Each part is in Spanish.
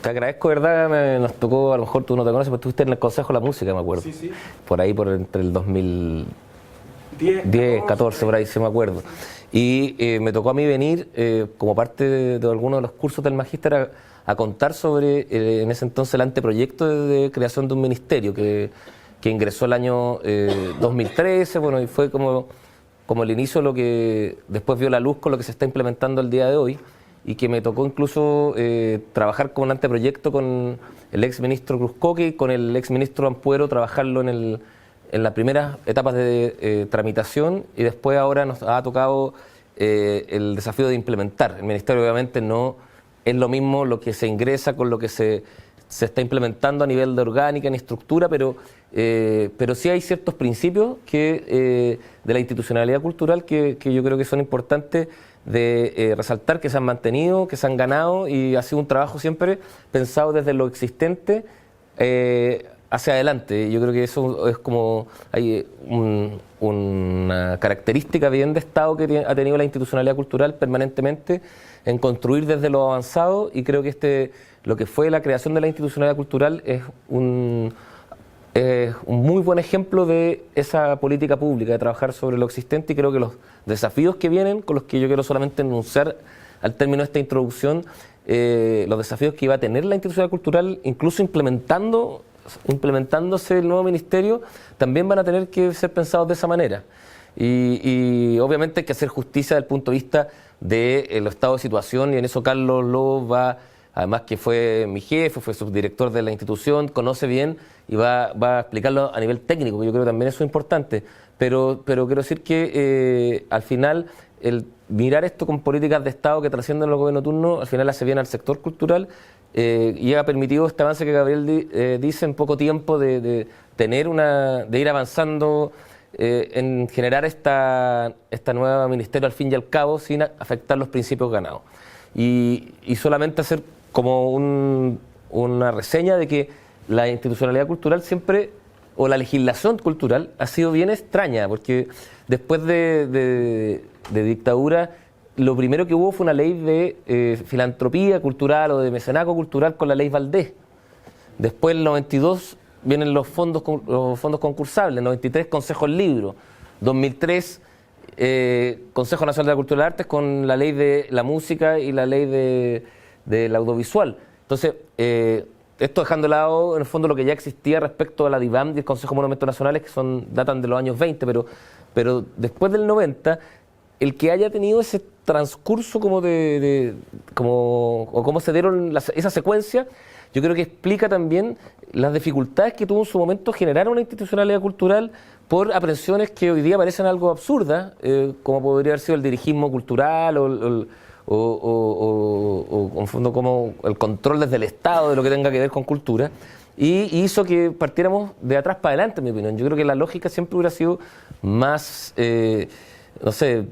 Te agradezco, ¿verdad? Nos tocó, a lo mejor tú no te conoces, pero estuviste en el Consejo de la Música, me acuerdo. Sí, sí. Por ahí, por entre el 2010, 10, 14, por ahí, sí me acuerdo. Y me tocó a mí venir, como parte de algunos de los cursos del magíster, a contar sobre, en ese entonces, el anteproyecto de creación de un ministerio que ingresó el año 2013, bueno, y fue como el inicio de lo que después vio la luz con lo que se está implementando el día de hoy, y que me tocó incluso trabajar como un anteproyecto con el ex ministro Cruzcoque y con el ex ministro Ampuero, trabajarlo en las primeras etapas de tramitación, y después ahora nos ha tocado el desafío de implementar. El ministerio obviamente no es lo mismo lo que se ingresa con lo que se está implementando a nivel de orgánica ni estructura, pero sí hay ciertos principios de la institucionalidad cultural que yo creo que son importantes de resaltar, que se han mantenido, que se han ganado, y ha sido un trabajo siempre pensado desde lo existente hacia adelante. Yo creo que eso es como hay una característica bien de Estado que ha tenido la institucionalidad cultural permanentemente, en construir desde lo avanzado, y creo que lo que fue la creación de la institucionalidad cultural es un muy buen ejemplo de esa política pública, de trabajar sobre lo existente, y creo que los desafíos que vienen, con los que yo quiero solamente enunciar al término de esta introducción, los desafíos que iba a tener la institucionalidad cultural, incluso implementándose el nuevo ministerio, también van a tener que ser pensados de esa manera. Y obviamente hay que hacer justicia desde el punto de vista del estado de situación, y en eso Carlos Lobos va, además que fue mi jefe, fue subdirector de la institución, conoce bien y va a explicarlo a nivel técnico, que yo creo que también eso es importante. Pero quiero decir que al final el mirar esto con políticas de Estado que trascienden los gobiernos turnos, al final hace bien al sector cultural, y ha permitido este avance que Gabriel dice en poco tiempo de ir avanzando en generar esta nueva ministerio al fin y al cabo sin afectar los principios ganados. Y solamente hacer como una reseña de que la institucionalidad cultural siempre, o la legislación cultural, ha sido bien extraña, porque después de dictadura, lo primero que hubo fue una ley de filantropía cultural o de mecenazgo cultural con la ley Valdés. Después, en el 92, vienen los fondos concursables, en el 93, Consejo del Libro, 2003, Consejo Nacional de la Cultura y las Artes con la ley de la música y la ley del audiovisual. Entonces, esto dejando de lado, en el fondo, lo que ya existía respecto a la DIVAM y el Consejo de Monumentos Nacionales, que datan de los años 20, pero después del 90, el que haya tenido ese transcurso o cómo se dieron esa secuencia, yo creo que explica también las dificultades que tuvo en su momento generar una institucionalidad cultural por aprehensiones que hoy día parecen algo absurdas, como podría haber sido el dirigismo cultural o en fondo como el control desde el Estado de lo que tenga que ver con cultura, y hizo que partiéramos de atrás para adelante, en mi opinión. Yo creo que la lógica siempre hubiera sido más, no sé,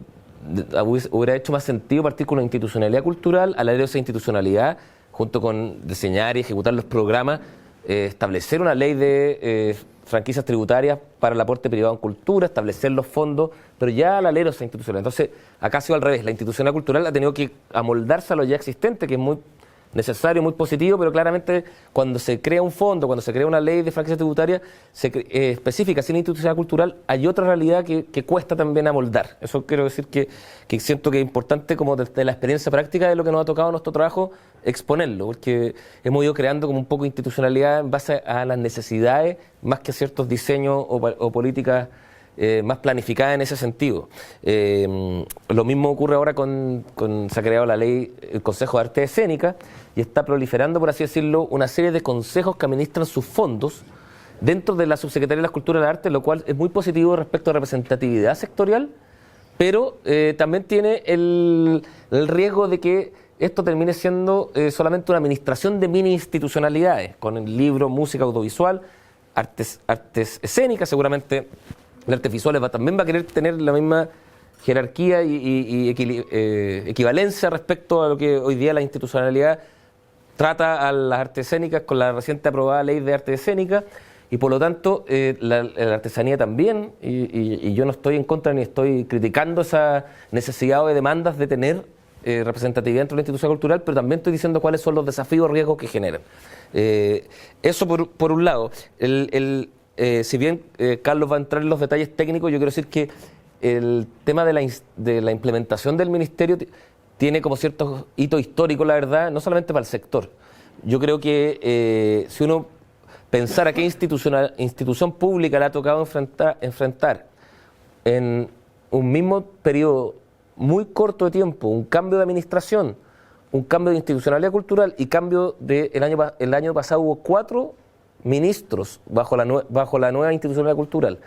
hubiera hecho más sentido partir con una institucionalidad cultural, al lado de esa institucionalidad, junto con diseñar y ejecutar los programas, establecer una ley de franquicias tributarias para el aporte privado en cultura, establecer los fondos, pero ya al alero esa institucionalidad. Entonces, acá ha sido al revés, la institucionalidad cultural ha tenido que amoldarse a lo ya existente, que es muy necesario, muy positivo, pero claramente cuando se crea un fondo, cuando se crea una ley de franquicia tributaria específica, sin institucionalidad cultural, hay otra realidad que cuesta también amoldar. Eso quiero decir que siento que es importante, como desde la experiencia práctica de lo que nos ha tocado en nuestro trabajo, exponerlo, porque hemos ido creando como un poco de institucionalidad en base a las necesidades, más que a ciertos diseños o políticas más planificada en ese sentido. Lo mismo ocurre ahora se ha creado la ley, el Consejo de Arte Escénica, y está proliferando, por así decirlo, una serie de consejos que administran sus fondos dentro de la Subsecretaría de las Culturas y las Artes, lo cual es muy positivo respecto a representatividad sectorial, pero también tiene el riesgo de que esto termine siendo solamente una administración de mini institucionalidades, con el libro, música, audiovisual, artes escénicas, seguramente el artes visuales también va a querer tener la misma jerarquía y equivalencia respecto a lo que hoy día la institucionalidad trata a las artes escénicas con la reciente aprobada ley de arte escénica, y por lo tanto la artesanía también, y yo no estoy en contra ni estoy criticando esa necesidad o de demandas de tener representatividad dentro de la institución cultural, pero también estoy diciendo cuáles son los desafíos o riesgos que generan. Eso por un lado. Si bien Carlos va a entrar en los detalles técnicos, yo quiero decir que el tema de la implementación del ministerio tiene como ciertos hitos históricos, la verdad, no solamente para el sector. Yo creo que si uno pensara qué institución pública le ha tocado enfrentar en un mismo periodo muy corto de tiempo un cambio de administración, un cambio de institucionalidad cultural y cambio el año pasado hubo 4 ministros bajo la nueva institucionalidad cultural.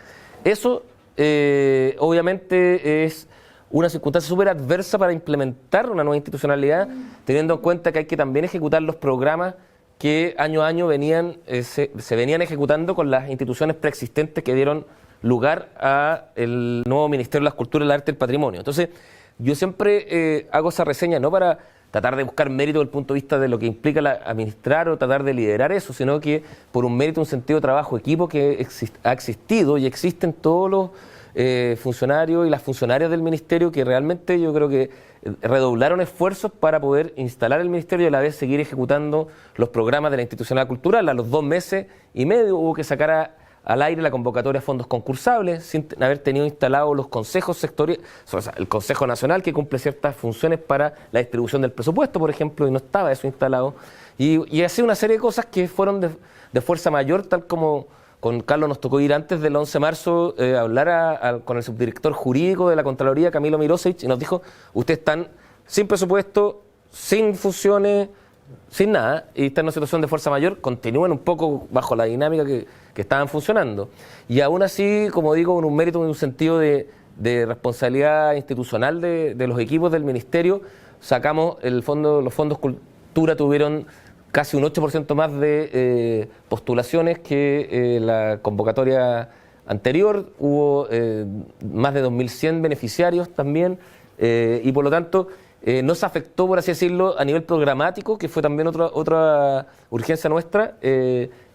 Eso obviamente es una circunstancia súper adversa para implementar una nueva institucionalidad, teniendo en cuenta que hay que también ejecutar los programas que año a año se venían ejecutando con las instituciones preexistentes que dieron lugar al nuevo Ministerio de las Culturas, el Arte y el Patrimonio. Entonces, yo siempre hago esa reseña no para tratar de buscar mérito desde el punto de vista de lo que implica administrar o tratar de liderar eso, sino que por un mérito, un sentido de trabajo, equipo que ha existido y existen todos los funcionarios y las funcionarias del ministerio que realmente yo creo que redoblaron esfuerzos para poder instalar el ministerio y a la vez seguir ejecutando los programas de la institucionalidad cultural. A los 2 meses y medio hubo que sacar al aire la convocatoria a fondos concursables sin haber tenido instalados los consejos sectoriales, o sea, el Consejo Nacional que cumple ciertas funciones para la distribución del presupuesto, por ejemplo, y no estaba eso instalado. Y así una serie de cosas que fueron de fuerza mayor, tal como con Carlos nos tocó ir antes del 11 de marzo a hablar con el subdirector jurídico de la Contraloría, Camilo Mirosevic, y nos dijo, ustedes están sin presupuesto, sin funciones, sin nada, y están en una situación de fuerza mayor, continúan un poco bajo la dinámica que estaban funcionando. Y aún así, como digo, con un mérito, en un sentido de responsabilidad institucional de los equipos del ministerio, sacamos los fondos cultura tuvieron casi un 8% más de postulaciones que la convocatoria anterior, hubo más de 2.100 beneficiarios también, y por lo tanto no se afectó, por así decirlo, a nivel programático, que fue también otra urgencia nuestra,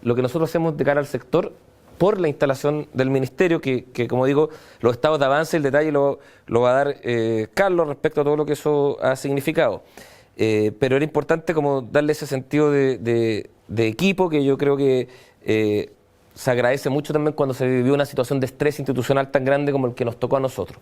lo que nosotros hacemos de cara al sector por la instalación del ministerio, que como digo, los estados de avance, el detalle lo va a dar Carlos respecto a todo lo que eso ha significado. Pero era importante como darle ese sentido de equipo que yo creo que se agradece mucho también cuando se vivió una situación de estrés institucional tan grande como el que nos tocó a nosotros.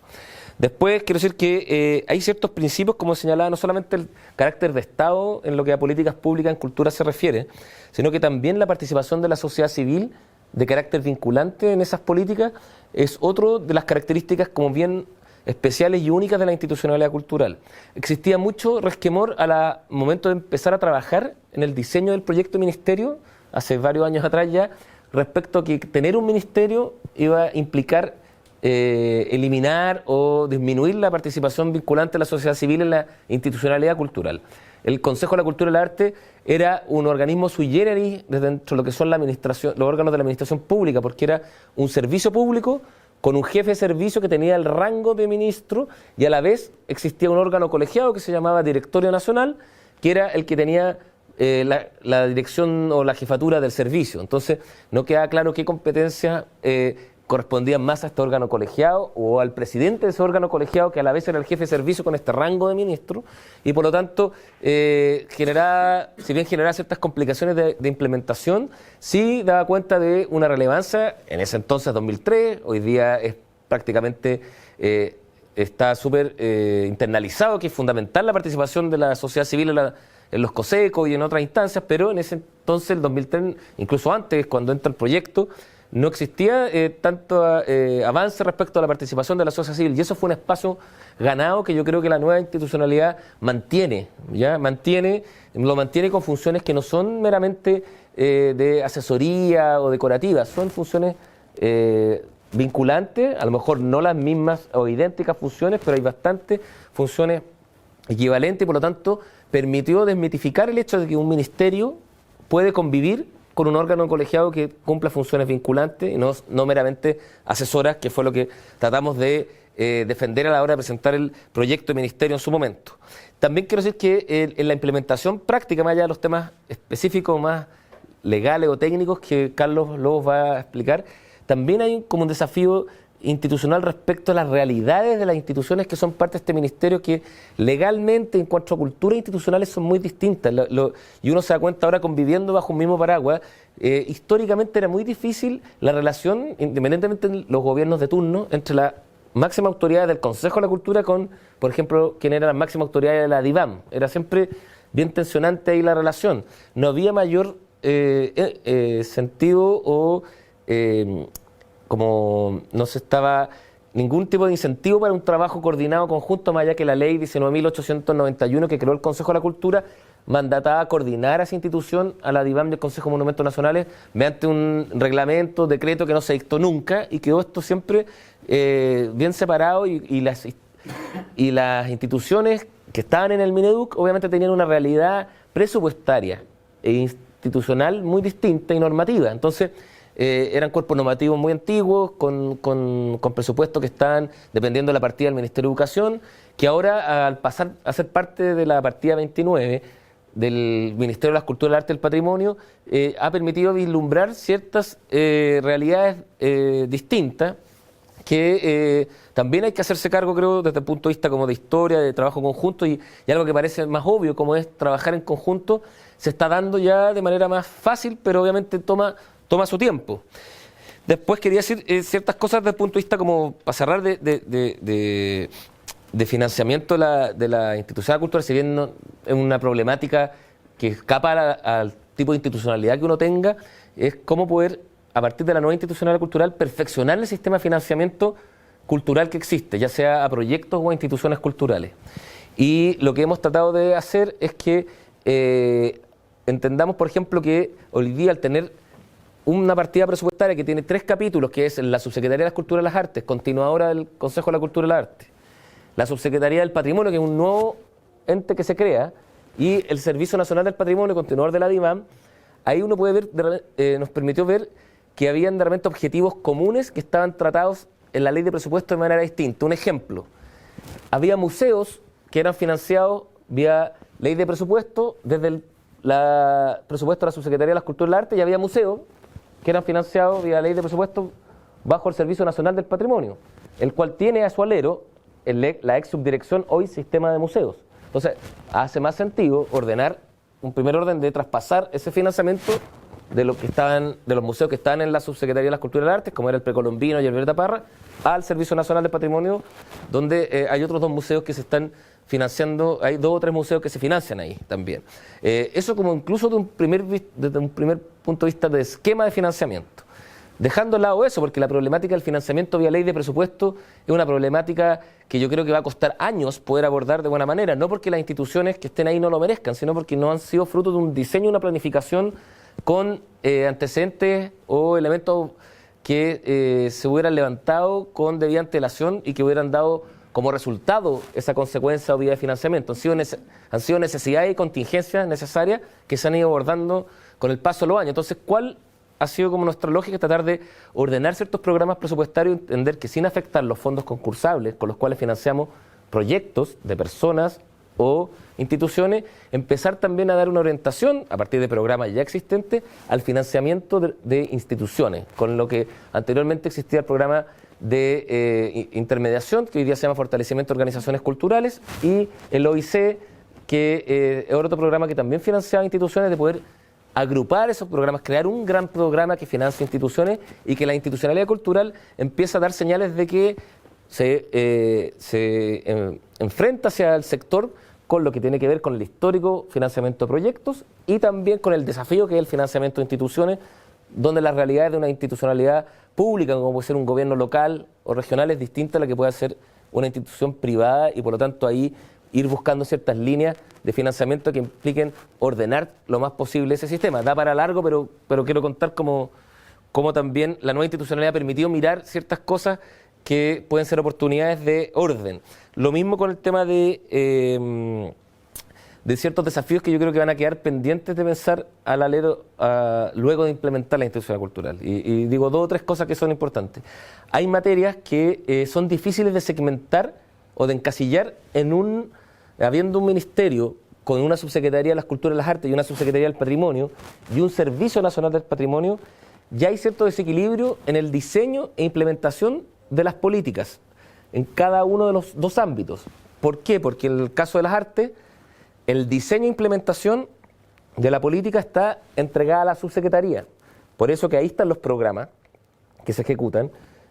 Después quiero decir que hay ciertos principios, como señalaba, no solamente el carácter de Estado en lo que a políticas públicas en cultura se refiere, sino que también la participación de la sociedad civil de carácter vinculante en esas políticas es otro de las características como bien especiales y únicas de la institucionalidad cultural. Existía mucho resquemor al momento de empezar a trabajar en el diseño del proyecto de ministerio, hace varios años atrás ya, respecto a que tener un ministerio iba a implicar eliminar o disminuir la participación vinculante de la sociedad civil en la institucionalidad cultural. El Consejo de la Cultura y el Arte era un organismo sui generis dentro de lo que son los órganos de la administración pública, porque era un servicio público con un jefe de servicio que tenía el rango de ministro y a la vez existía un órgano colegiado que se llamaba Directorio Nacional, que era el que tenía la dirección o la jefatura del servicio. Entonces no queda claro qué competencias correspondían más a este órgano colegiado o al presidente de ese órgano colegiado, que a la vez era el jefe de servicio con este rango de ministro, y por lo tanto si bien generaba ciertas complicaciones de implementación, sí daba cuenta de una relevancia en ese entonces 2003, hoy día es prácticamente está súper internalizado, que es fundamental la participación de la sociedad civil en los COSECO y en otras instancias, pero en ese entonces, el 2003, incluso antes, cuando entra el proyecto, no existía tanto avance respecto a la participación de la sociedad civil, y eso fue un espacio ganado que yo creo que la nueva institucionalidad lo mantiene con funciones que no son meramente de asesoría o decorativas, son funciones vinculantes, a lo mejor no las mismas o idénticas funciones, pero hay bastantes funciones equivalentes y por lo tanto permitió desmitificar el hecho de que un ministerio puede convivir con un órgano colegiado que cumpla funciones vinculantes y no meramente asesoras, que fue lo que tratamos de defender a la hora de presentar el proyecto de ministerio en su momento. También quiero decir que en la implementación práctica, más allá de los temas específicos más legales o técnicos que Carlos los va a explicar, también hay como un desafío institucional respecto a las realidades de las instituciones que son parte de este ministerio, que legalmente en cuanto a culturas institucionales son muy distintas. Y uno se da cuenta ahora, conviviendo bajo un mismo paraguas, históricamente era muy difícil la relación, independientemente de los gobiernos de turno, entre la máxima autoridad del Consejo de la Cultura con, por ejemplo, quien era la máxima autoridad de la DIVAM. Era siempre bien tensionante ahí la relación. No había mayor sentido o como no se estaba ningún tipo de incentivo para un trabajo coordinado conjunto, más allá que la ley 19.891 que creó el Consejo de la Cultura mandataba a coordinar a esa institución, a la DIVAM y el Consejo de Monumentos Nacionales, mediante un reglamento, decreto que no se dictó nunca, y quedó esto siempre bien separado, y las instituciones que estaban en el Mineduc obviamente tenían una realidad presupuestaria e institucional muy distinta y normativa. Entonces, eran cuerpos normativos muy antiguos, con presupuestos que estaban dependiendo de la partida del Ministerio de Educación, que ahora, al pasar a ser parte de la partida 29 del Ministerio de las Culturas, el Arte y el Patrimonio, ha permitido vislumbrar ciertas realidades distintas, que también hay que hacerse cargo, creo, desde el punto de vista como de historia, de trabajo conjunto, y algo que parece más obvio, como es trabajar en conjunto, se está dando ya de manera más fácil, pero obviamente toma su tiempo. Después quería decir ciertas cosas desde el punto de vista, como para cerrar, de financiamiento de la institución de la cultura, si bien no, es una problemática que escapa al tipo de institucionalidad que uno tenga, es cómo poder, a partir de la nueva institucionalidad cultural, perfeccionar el sistema de financiamiento cultural que existe, ya sea a proyectos o a instituciones culturales. Y lo que hemos tratado de hacer es que entendamos, por ejemplo, que hoy día, al tener una partida presupuestaria que tiene 3 capítulos, que es la Subsecretaría de las Culturas y las Artes, continuadora del Consejo de la Cultura y las Artes, la Subsecretaría del Patrimonio, que es un nuevo ente que se crea, y el Servicio Nacional del Patrimonio, continuador de la DIVAM, ahí uno puede ver, nos permitió ver que habían de repente objetivos comunes que estaban tratados en la ley de presupuesto de manera distinta. Un ejemplo, había museos que eran financiados vía ley de presupuesto, desde el presupuesto de la Subsecretaría de las Culturas y las Artes, y había museos que eran financiados vía ley de presupuesto bajo el Servicio Nacional del Patrimonio, el cual tiene a su alero la ex subdirección, hoy Sistema de Museos. Entonces, hace más sentido ordenar un primer orden de traspasar ese financiamiento de los museos que están en la Subsecretaría de las Culturas y las Artes, como era el Precolombino y el Violeta Parra, al Servicio Nacional del Patrimonio, donde hay otros 2 museos que se están financiando, hay 2 o 3 museos que se financian ahí también. Eso como incluso desde un primer punto de vista de esquema de financiamiento. Dejando de lado eso, porque la problemática del financiamiento vía ley de presupuesto es una problemática que yo creo que va a costar años poder abordar de buena manera, no porque las instituciones que estén ahí no lo merezcan, sino porque no han sido fruto de un diseño y una planificación con antecedentes o elementos que se hubieran levantado con debida antelación y que hubieran dado como resultado esa consecuencia o vía de financiamiento. Han sido necesidades y contingencias necesarias que se han ido abordando con el paso de los años. Entonces, ¿cuál ha sido como nuestra lógica? Tratar de ordenar ciertos programas presupuestarios, entender que sin afectar los fondos concursables con los cuales financiamos proyectos de personas o instituciones, empezar también a dar una orientación, a partir de programas ya existentes, al financiamiento de instituciones, con lo que anteriormente existía el programa de intermediación, que hoy día se llama Fortalecimiento de Organizaciones Culturales, y el OIC, que es otro programa que también financiaba instituciones, de poder agrupar esos programas, crear un gran programa que financie instituciones, y que la institucionalidad cultural empieza a dar señales de que se enfrenta hacia el sector con lo que tiene que ver con el histórico financiamiento de proyectos y también con el desafío que es el financiamiento de instituciones, donde las realidades de una institucionalidad pública, como puede ser un gobierno local o regional, es distinta a la que puede ser una institución privada, y por lo tanto ahí ir buscando ciertas líneas de financiamiento que impliquen ordenar lo más posible ese sistema. Da para largo, pero quiero contar cómo también la nueva institucionalidad ha permitido mirar ciertas cosas que pueden ser oportunidades de orden. Lo mismo con el tema de ciertos desafíos que yo creo que van a quedar pendientes de pensar al alero luego de implementar la institucionalidad cultural. Y digo 2 o 3 cosas que son importantes. Hay materias que son difíciles de segmentar o de encasillar habiendo un ministerio con una Subsecretaría de las Culturas y las Artes y una Subsecretaría del Patrimonio y un Servicio Nacional del Patrimonio. Ya hay cierto desequilibrio en el diseño e implementación de las políticas en cada uno de los dos ámbitos. ¿Por qué? Porque en el caso de las artes, el diseño e implementación de la política está entregada a la subsecretaría. Por eso que ahí están los programas que se ejecutan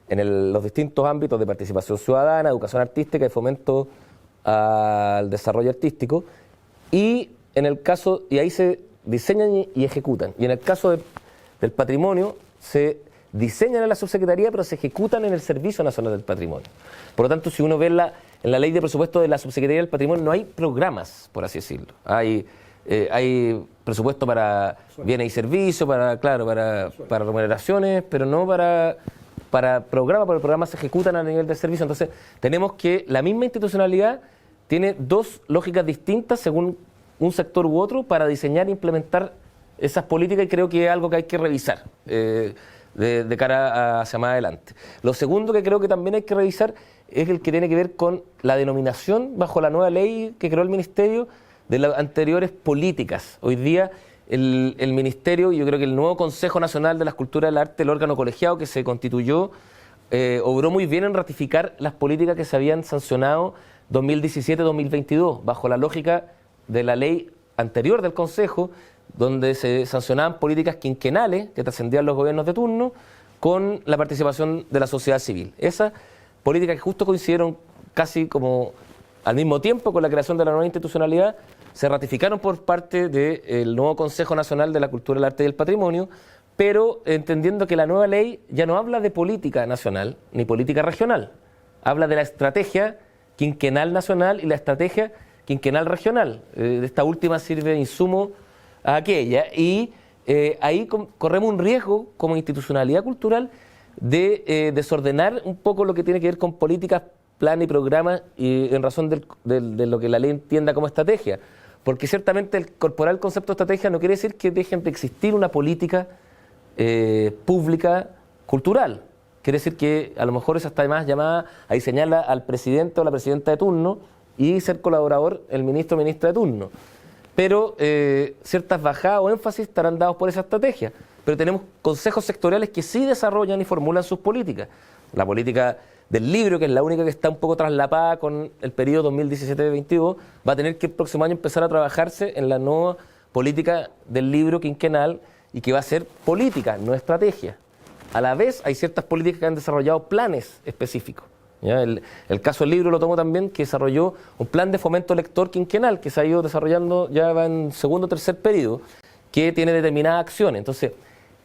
en los distintos ámbitos de participación ciudadana, educación artística y fomento al desarrollo artístico, y ahí se diseñan y ejecutan. Y en el caso del patrimonio, se diseñan en la subsecretaría, pero se ejecutan en el Servicio Nacional del Patrimonio. Por lo tanto, si uno ve en la ley de presupuesto de la subsecretaría del Patrimonio, no hay programas, por así decirlo. Hay presupuesto para bienes y servicios, para remuneraciones, pero no para programas, porque los programas se ejecutan a nivel de servicio. Entonces, tenemos que la misma institucionalidad tiene dos lógicas distintas según un sector u otro para diseñar e implementar esas políticas, y creo que es algo que hay que revisar de cara hacia más adelante. Lo segundo que creo que también hay que revisar es el que tiene que ver con la denominación bajo la nueva ley que creó el Ministerio de las anteriores políticas. Hoy día el Ministerio, yo creo que el nuevo Consejo Nacional de las Culturas del Arte, el órgano colegiado que se constituyó, obró muy bien en ratificar las políticas que se habían sancionado 2017-2022, bajo la lógica de la ley anterior del Consejo, donde se sancionaban políticas quinquenales que trascendían los gobiernos de turno con la participación de la sociedad civil. Esas políticas que justo coincidieron casi como al mismo tiempo con la creación de la nueva institucionalidad, se ratificaron por parte del nuevo Consejo Nacional de la Cultura, el Arte y el Patrimonio, pero entendiendo que la nueva ley ya no habla de política nacional ni política regional, habla de la estrategia quinquenal nacional y la estrategia quinquenal regional. Esta última sirve de insumo a aquella, y ahí corremos un riesgo como institucionalidad cultural de desordenar un poco lo que tiene que ver con políticas, plan y programa, y en razón de lo que la ley entienda como estrategia. Porque ciertamente el incorporar el concepto de estrategia no quiere decir que dejen de existir una política pública cultural. Quiere decir que a lo mejor esa está más llamada a diseñarla al presidente o la presidenta de turno y ser colaborador el ministro o ministra de turno. Pero ciertas bajadas o énfasis estarán dados por esa estrategia. Pero tenemos consejos sectoriales que sí desarrollan y formulan sus políticas. La política del libro, que es la única que está un poco traslapada con el periodo 2017-2022, va a tener que el próximo año empezar a trabajarse en la nueva política del libro quinquenal, y que va a ser política, no estrategia. A la vez hay ciertas políticas que han desarrollado planes específicos. ¿Ya? El caso del libro lo tomo también, que desarrolló un plan de fomento lector quinquenal que se ha ido desarrollando, ya va en segundo o tercer periodo, que tiene determinadas acciones. Entonces,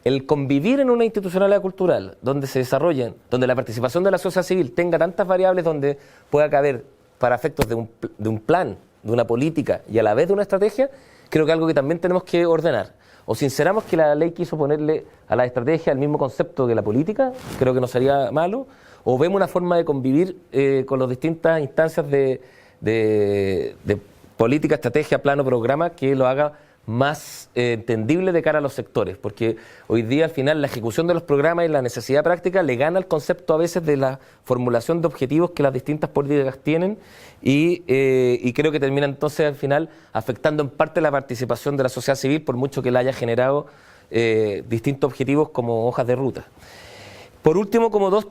el convivir en una institucionalidad cultural donde se desarrollen, donde la participación de la sociedad civil tenga tantas variables, donde pueda caber para efectos de un plan, de una política y a la vez de una estrategia, creo que es algo que también tenemos que ordenar. O sinceramos que la ley quiso ponerle a la estrategia el mismo concepto que la política, creo que no sería malo, o vemos una forma de convivir con las distintas instancias de política, estrategia, plano, programa, que lo haga más entendible de cara a los sectores, porque hoy día al final la ejecución de los programas y la necesidad práctica le gana el concepto a veces de la formulación de objetivos que las distintas políticas tienen, y creo que termina entonces al final afectando en parte la participación de la sociedad civil, por mucho que la haya generado distintos objetivos como hojas de ruta. Por último, como dos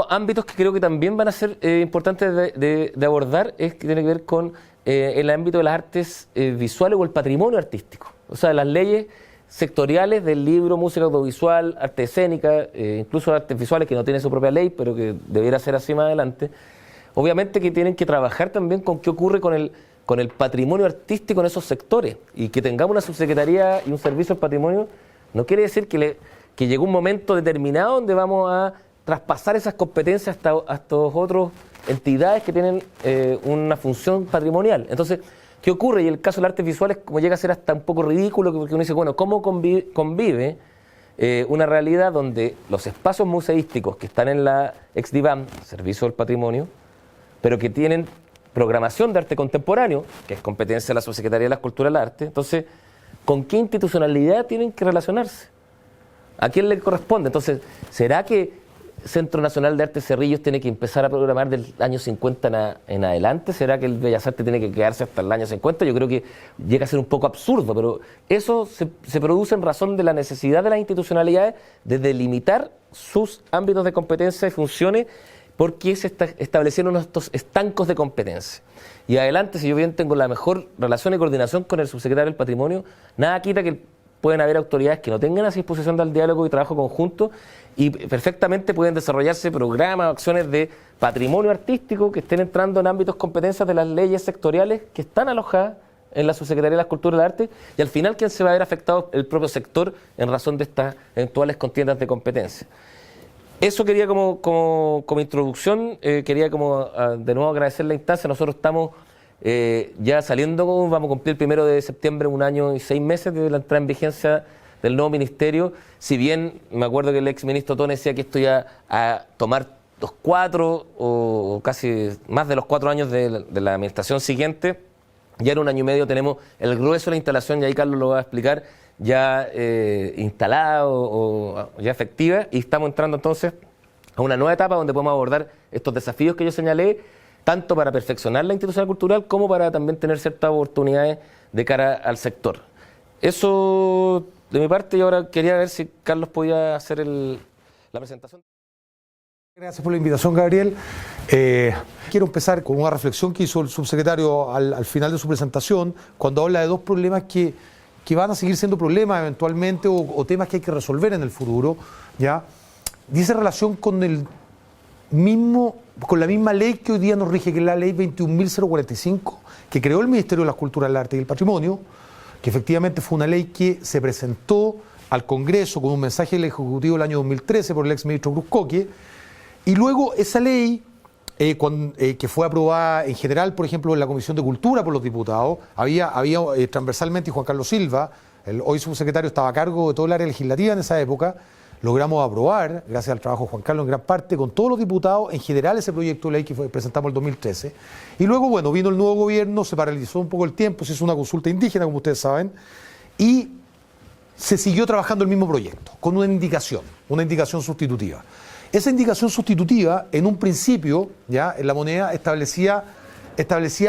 ámbitos que creo que también van a ser importantes de abordar, es que tiene que ver con el ámbito de las artes visuales o el patrimonio artístico. O sea, las leyes sectoriales del libro, música, audiovisual, arte escénica, incluso artes visuales que no tienen su propia ley, pero que debiera ser así más adelante. Obviamente que tienen que trabajar también con qué ocurre con el patrimonio artístico en esos sectores, y que tengamos una subsecretaría y un servicio del patrimonio no quiere decir que llegó un momento determinado donde vamos a traspasar esas competencias a estos otros entidades que tienen una función patrimonial. Entonces, ¿qué ocurre? Y el caso de las artes visuales, como llega a ser hasta un poco ridículo, porque uno dice, bueno, ¿cómo convive una realidad donde los espacios museísticos que están en la ex-DIVAM, Servicio del Patrimonio, pero que tienen programación de arte contemporáneo, que es competencia de la Subsecretaría de las Culturas y las Artes? Entonces, ¿con qué institucionalidad tienen que relacionarse? ¿A quién le corresponde? Entonces, ¿será que Centro Nacional de Arte Cerrillos tiene que empezar a programar del año 50 en adelante? ¿Será que el Bellas Artes tiene que quedarse hasta el año 50? Yo creo que llega a ser un poco absurdo, pero eso se produce en razón de la necesidad de las institucionalidades de delimitar sus ámbitos de competencia y funciones, porque se establecieron estos estancos de competencia. Y adelante, si yo bien tengo la mejor relación y coordinación con el subsecretario del Patrimonio, nada quita que pueden haber autoridades que no tengan esa disposición del diálogo y trabajo conjunto, y perfectamente pueden desarrollarse programas o acciones de patrimonio artístico que estén entrando en ámbitos competencias de las leyes sectoriales que están alojadas en la Subsecretaría de las Culturas y las Artes, y al final ¿quién se va a ver afectado? El propio sector, en razón de estas eventuales contiendas de competencia. Eso quería como introducción, quería de nuevo agradecer la instancia. Nosotros estamos ya saliendo, vamos a cumplir el 1 de septiembre 1 año y 6 meses de la entrada en vigencia del nuevo ministerio. Si bien me acuerdo que el ex ministro Tone decía que esto iba a tomar los 4 o casi más de los 4 años de la administración siguiente, ya en 1 año y medio tenemos el grueso de la instalación, y ahí Carlos lo va a explicar, ya instalada o ya efectiva, y estamos entrando entonces a una nueva etapa donde podemos abordar estos desafíos que yo señalé, tanto para perfeccionar la institución cultural como para también tener ciertas oportunidades de cara al sector. Eso de mi parte, y ahora quería ver si Carlos podía hacer la presentación. Gracias por la invitación, Gabriel. Quiero empezar con una reflexión que hizo el subsecretario al final de su presentación, cuando habla de 2 problemas que van a seguir siendo problemas eventualmente o temas que hay que resolver en el futuro, ¿ya? Dice relación con la misma ley que hoy día nos rige, que es la ley 21.045, que creó el Ministerio de las Culturas, el Arte y el Patrimonio, que efectivamente fue una ley que se presentó al Congreso con un mensaje del Ejecutivo el año 2013 por el ex ministro Cruzcoque, y luego esa ley, que fue aprobada en general, por ejemplo, en la Comisión de Cultura por los diputados, había transversalmente, y Juan Carlos Silva, el hoy subsecretario, estaba a cargo de todo el área legislativa en esa época, logramos aprobar, gracias al trabajo de Juan Carlos en gran parte, con todos los diputados, en general ese proyecto de ley que presentamos en el 2013. Y luego, bueno, vino el nuevo gobierno, se paralizó un poco el tiempo, se hizo una consulta indígena, como ustedes saben, y se siguió trabajando el mismo proyecto, con una indicación sustitutiva. Esa indicación sustitutiva, en un principio, ya en la moneda, establecía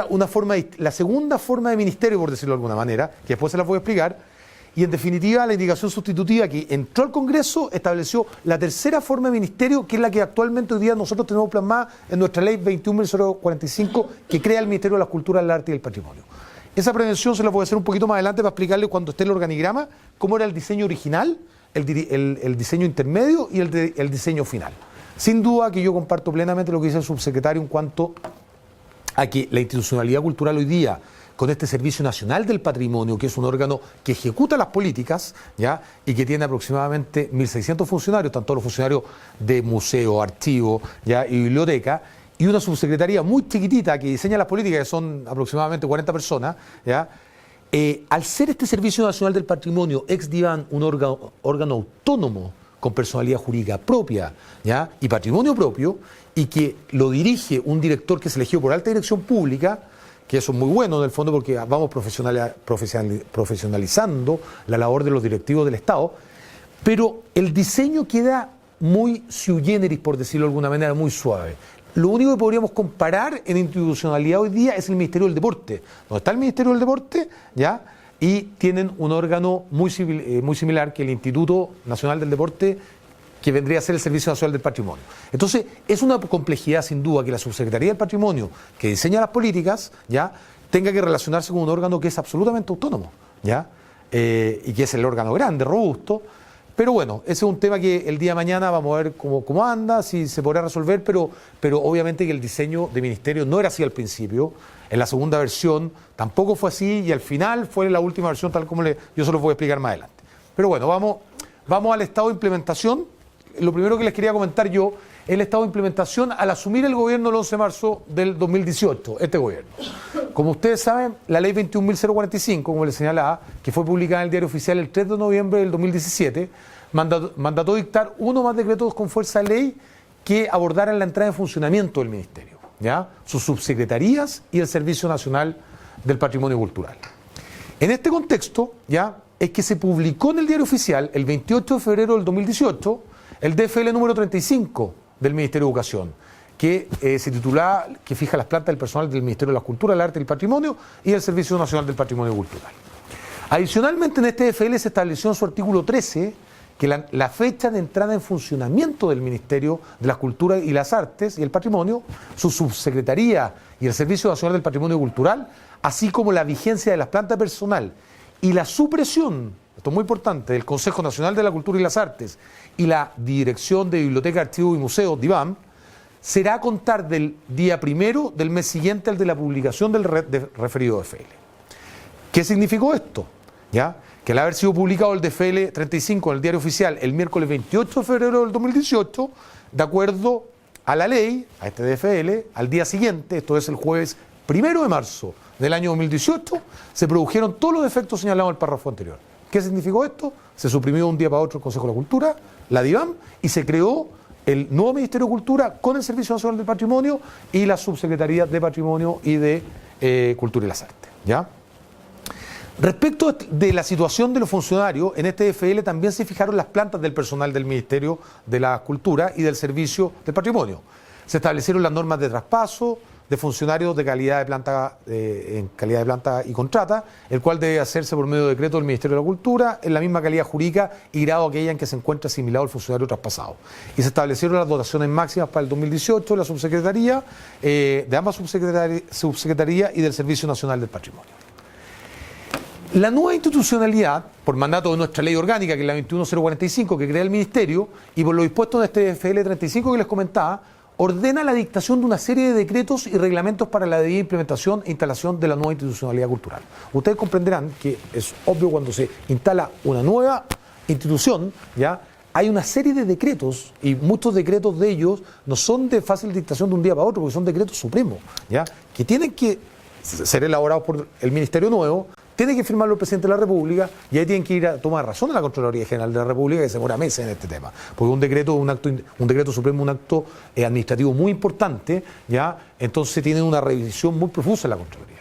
una forma, la segunda forma de ministerio, por decirlo de alguna manera, que después se la voy a explicar, y en definitiva la indicación sustitutiva que entró al Congreso estableció la tercera forma de ministerio, que es la que actualmente hoy día nosotros tenemos plasmada en nuestra ley 21.045, que crea el Ministerio de las Culturas, el Arte y el Patrimonio. Esa prevención se la voy a hacer un poquito más adelante para explicarle cuando esté el organigrama cómo era el diseño original, el diseño intermedio y el diseño final. Sin duda que yo comparto plenamente lo que dice el subsecretario en cuanto a que la institucionalidad cultural hoy día, con este Servicio Nacional del Patrimonio, que es un órgano que ejecuta las políticas, ¿ya? Y que tiene aproximadamente 1.600 funcionarios, tanto los funcionarios de museo, archivo, ¿ya? Y biblioteca, y una subsecretaría muy chiquitita que diseña las políticas, que son aproximadamente 40 personas, ¿ya? Al ser este Servicio Nacional del Patrimonio, ex DIVAN, un órgano autónomo con personalidad jurídica propia, ¿ya? Y patrimonio propio, y que lo dirige un director que es elegido por alta dirección pública, que eso es muy bueno en el fondo porque vamos profesionalizando la labor de los directivos del Estado, pero el diseño queda muy sui generis, por decirlo de alguna manera, muy suave. Lo único que podríamos comparar en institucionalidad hoy día es el Ministerio del Deporte, donde está el Ministerio del Deporte, ¿ya? Y tienen un órgano muy similar que el Instituto Nacional del Deporte, que vendría a ser el Servicio Nacional del Patrimonio. Entonces, es una complejidad sin duda que la Subsecretaría del Patrimonio, que diseña las políticas, ¿ya? Tenga que relacionarse con un órgano que es absolutamente autónomo, ¿ya? Y que es el órgano grande, robusto. Pero bueno, ese es un tema que el día de mañana vamos a ver cómo anda, si se podrá resolver, pero obviamente que el diseño de ministerio no era así al principio. En la segunda versión tampoco fue así, y al final fue la última versión tal como yo se los voy a explicar más adelante. Pero bueno, vamos al estado de implementación. Lo primero que les quería comentar yo es el estado de implementación al asumir el gobierno el 11 de marzo del 2018, este gobierno. Como ustedes saben, la ley 21.045, como les señalaba, que fue publicada en el Diario Oficial el 3 de noviembre del 2017, mandató dictar uno más decretos con fuerza de ley que abordaran la entrada en funcionamiento del Ministerio, ¿ya? Sus subsecretarías y el Servicio Nacional del Patrimonio Cultural. En este contexto, ¿ya? Es que se publicó en el Diario Oficial el 28 de febrero del 2018 el DFL número 35, del Ministerio de Educación, que se titulaba, que fija las plantas del personal del Ministerio de la Cultura, el Arte y el Patrimonio y el Servicio Nacional del Patrimonio Cultural. Adicionalmente, en este DFL se estableció en su artículo 13 que la fecha de entrada en funcionamiento del Ministerio de las Culturas y las Artes y el Patrimonio, su subsecretaría y el Servicio Nacional del Patrimonio Cultural, así como la vigencia de las plantas personal y la supresión, esto es muy importante, del Consejo Nacional de la Cultura y las Artes y la Dirección de Biblioteca, Archivos y Museos, DIVAM, será a contar del día primero del mes siguiente al de la publicación del referido DFL. ¿Qué significó esto? ¿Ya? Que al haber sido publicado el DFL 35 en el Diario Oficial el miércoles 28 de febrero del 2018, de acuerdo a la ley, a este DFL, al día siguiente, esto es el jueves 1 de marzo del año 2018, se produjeron todos los efectos señalados en el párrafo anterior. ¿Qué significó esto? Se suprimió de un día para otro el Consejo de la Cultura, la DIVAM, y se creó el nuevo Ministerio de Cultura con el Servicio Nacional del Patrimonio y la Subsecretaría de Patrimonio y de Cultura y las Artes. ¿Ya? Respecto de la situación de los funcionarios, en este DFL también se fijaron las plantas del personal del Ministerio de la Cultura y del Servicio del Patrimonio. Se establecieron las normas de traspaso de funcionarios de calidad de planta, en calidad de planta y contrata, el cual debe hacerse por medio de decreto del Ministerio de la Cultura, en la misma calidad jurídica y grado aquella en que se encuentra asimilado el funcionario traspasado. Y se establecieron las dotaciones máximas para el 2018 de la subsecretaría, de ambas subsecretarías y del Servicio Nacional del Patrimonio. La nueva institucionalidad, por mandato de nuestra ley orgánica, que es la 21045, que crea el Ministerio, y por lo dispuesto en este DFL 35 que les comentaba, ordena la dictación de una serie de decretos y reglamentos para la debida implementación e instalación de la nueva institucionalidad cultural. Ustedes comprenderán que es obvio cuando se instala una nueva institución, ¿ya? Hay una serie de decretos, y muchos decretos de ellos no son de fácil dictación de un día para otro, porque son decretos supremos, ¿ya? Que tienen que ser elaborados por el Ministerio nuevo, tiene que firmarlo el presidente de la República y ahí tienen que ir a tomar razón a la Contraloría General de la República, que se demora meses en este tema. Porque un decreto supremo, un acto administrativo muy importante, ¿ya? Entonces tienen una revisión muy profusa en la Contraloría.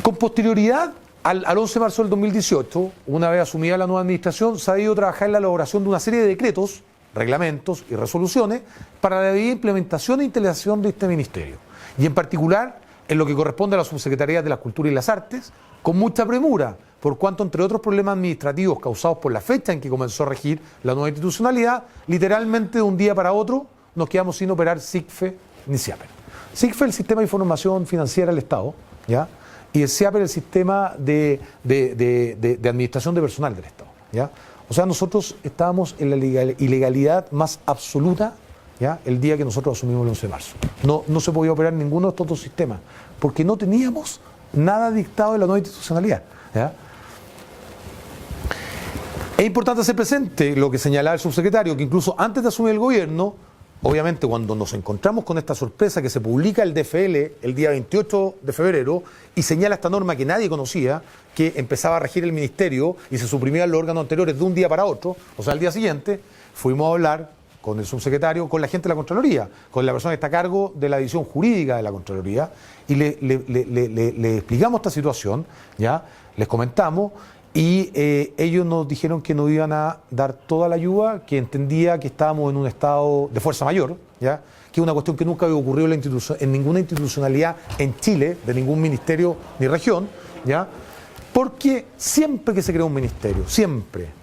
Con posterioridad al 11 de marzo del 2018, una vez asumida la nueva administración, se ha ido a trabajar en la elaboración de una serie de decretos, reglamentos y resoluciones para la debida implementación e integración de este ministerio. Y en particular, en lo que corresponde a la Subsecretaría de la Cultura y las Artes, con mucha premura, por cuanto, entre otros problemas administrativos causados por la fecha en que comenzó a regir la nueva institucionalidad, literalmente de un día para otro nos quedamos sin operar SICFE ni SIAPER. SICFE es el Sistema de Información Financiera del Estado, ¿ya? Y el SIAPER es el Sistema de Administración de Personal del Estado, ¿ya? O sea, nosotros estábamos en la ilegalidad más absoluta, ¿ya? El día que nosotros asumimos el 11 de marzo. No se podía operar ninguno de estos dos sistemas, porque no teníamos nada dictado de la nueva institucionalidad, ¿ya? Es importante hacer presente lo que señalaba el subsecretario, que incluso antes de asumir el gobierno, obviamente cuando nos encontramos con esta sorpresa que se publica el DFL el día 28 de febrero y señala esta norma que nadie conocía, que empezaba a regir el ministerio y se suprimían los órganos anteriores de un día para otro, o sea, al día siguiente, fuimos a hablar con el subsecretario, con la gente de la Contraloría, con la persona que está a cargo de la división jurídica de la Contraloría, y le explicamos esta situación, ¿ya? Les comentamos, y ellos nos dijeron que nos iban a dar toda la ayuda, que entendía que estábamos en un estado de fuerza mayor, ¿ya? Que es una cuestión que nunca había ocurrido en ninguna institucionalidad en Chile, de ningún ministerio ni región, ¿ya? Porque siempre que se crea un ministerio, siempre,